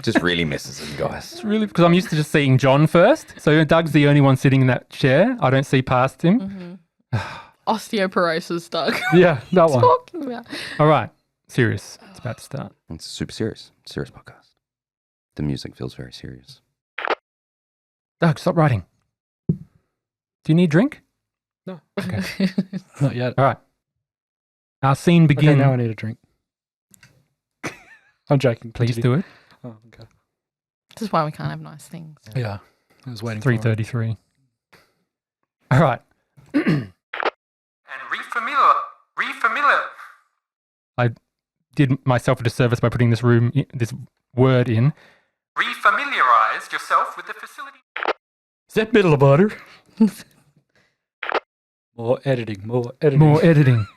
Just really misses him, guys. It's really because I'm used to just seeing John first. So Doug's the only one sitting in that chair. I don't see past him. Osteoporosis, Doug. Yeah, that one. Talking about. All right, serious. It's about to start. It's a super serious podcast. The music feels very serious. Doug, stop writing. Do you need a drink? No. Okay. Not yet. All right. Our scene Okay, begins. now I need a drink. I'm joking. Please do it. Oh, okay. This is why we can't have nice things. Yeah. I was waiting for it. 3:33. All right. And refamiliar. I did myself a disservice by putting this word in. Refamiliarize yourself with the facility. Set middle of butter. More editing. More editing.